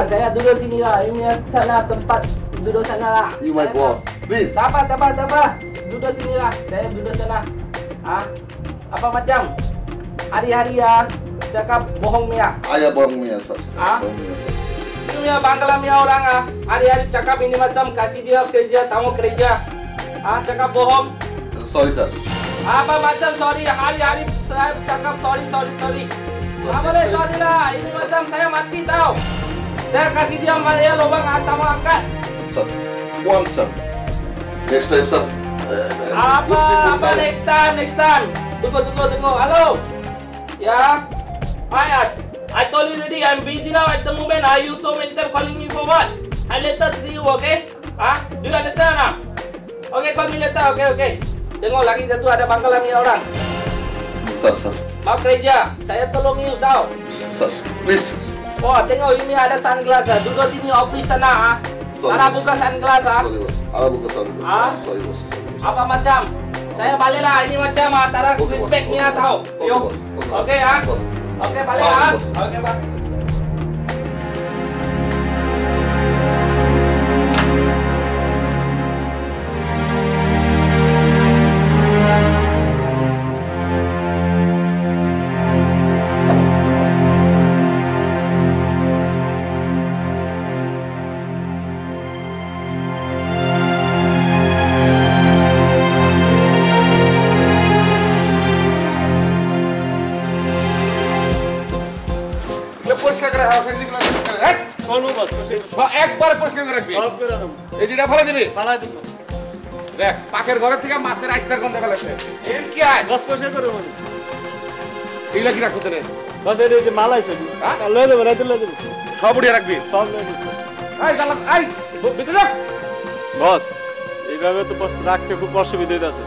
V: Saya duduk sini lah. Ini sana tempat duduk sana lah.
S: You my boss, please.
V: Sabar. Duduk sini lah. Saya duduk sana. Ah, apa macam? Hari-hari ya cakap bohong Mia.
S: Ayah bohong Mia, sir.
V: Ah, itu Mia Bangla Mia orang ah. Hari-hari cakap ini macam kasih dia kerja, tamu kerja. Ah, cakap bohong.
S: Sorry, sir.
V: Apa macam sorry? Hari-hari saya cakap sorry. Tak boleh sorry lah. Ini macam saya mati tahu. Saya kasih dia lubang tamu angkat.
S: Sir, one chance. Next time, sir,
V: Apa next time. Tunggu. Halo. Ya. I told you already. I'm busy now at the moment. Are you so many times calling me for what? I later see you, okay? Do you understand now? Okay, call me later. Okay. Tengok lagi satu ada bangkalan ni orang.
S: Sir.
V: Maaf Reja, saya tolong you tahu.
S: Sir, please.
V: Oh, tengok ini ada sunglass. Duduk sini office sana. Sana buka sunglass.
S: Sorry, boss. Ara buka sunglass. Sorry, boss.
V: Apa macam? Saya balik lah. Ini macam antara respect ni tahu. Yo. Okay ah. Okay balik ah. Okay pak.
H: একবার পরিষ্কার করে রাখবি এই যেটা ফেলে দিবি দেখ পাখের ঘরের থেকে মাছের আইস্টার গন্ধ ফেলেছে এর কি আয়
A: বস পয়সা করে মানে
H: এগুলা কি রাখছো রে
A: বস এই যে মাল আইছে লয়ে দেব রাইতে লয়ে দেব
H: সব উড়িয়ে রাখবি
A: সব লয়ে দেব
H: এই চালা এই বিক্রি রাখ
A: বস এইভাবে তো বস রাখতে খুব অসুবিধা হইতাছে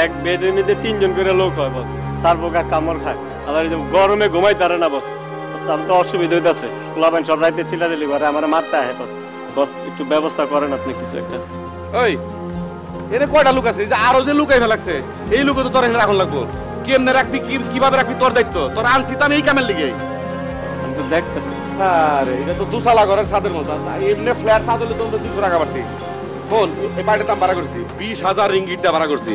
A: এক বেডের মধ্যে তিনজন করে লোক হয় বস চার প্রকার কামড় খায় আবার এই যে গরমে ঘুমাইতে পারে না বস আমি তো অসুবিধা হইতাছে ক্লাবেন সব রাইতে ছিলা দিলি ঘরে আমার মারতে আহে বস একটু ব্যবস্থা করেন আপনি কিছু একটা
H: ওই এর কয়টা লোক আছে যে আরো যে লুকাই ফেলাছে এই লোক তো তোর এখানে রাখুন লাগবো কেমনে রাখবি কিভাবে রাখবি তোর দায়িত্ব তোর আনছি তো আমি এই কামের লিগে
A: আমি তো দেখতেছি
H: আরে এটা তো দুসালা ঘরের ছাদের মতো এমনি ফ্ল্যাট ছাদ হলে তোমরা 200 টাকা বাড়তি ফোন এই বাড়িতে দাম ভাড়া করছি 20,000 রিঙ্গিট ভাড়া করছি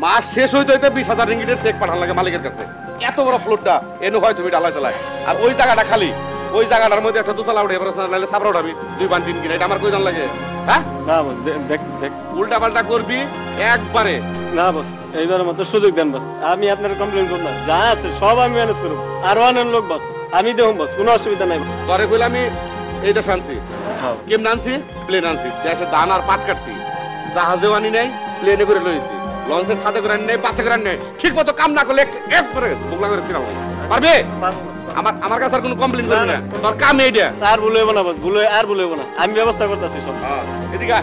H: মাস শেষ হইতে 20,000 রিঙ্গিটের চেক পাঠান লাগে মালিকের কাছে এত বড় ফ্লোরটা এনে হয় তুমি ডালাই চালায় আর ওই জায়গাটা খালি ওই জায়গাটার মধ্যে একটা দুসালা উঠে এবার নাহলে সাবরা উঠাবি 2 বান 3 কিনা এটা আমার কই জান লাগে হ্যাঁ
A: না বস দেখ
H: উল্টা পাল্টা করবি একবারে
A: না বস এইবারের মতো সুযোগ দেন বস আমি আপনার কমপ্লেইন করব না যা আছে সব আমি ম্যানেজ করব আর অনেক লোক বস আমি দেখুন বস কোনো অসুবিধা নাই
H: তোরে কইলে আমি এইটা শানছি কেম নানছি প্লেন আনছি দেশে দান আর পাট কাটতি জাহাজেও আনি নাই প্লেনে করে লইছি লঞ্চের সাথে করে আনি নাই বাসে করে আনি নাই ঠিক মতো কাম না করলে একবারে বুকলা করে ছিলাম পারবে আমার কাছে আর কোনো কমপ্লেইন করবি না তোর কাম এইটা
A: আর ভুল হইব না বস ভুল আর ভুল হইব না আমি ব্যবস্থা করতেছি সব
H: এদিকে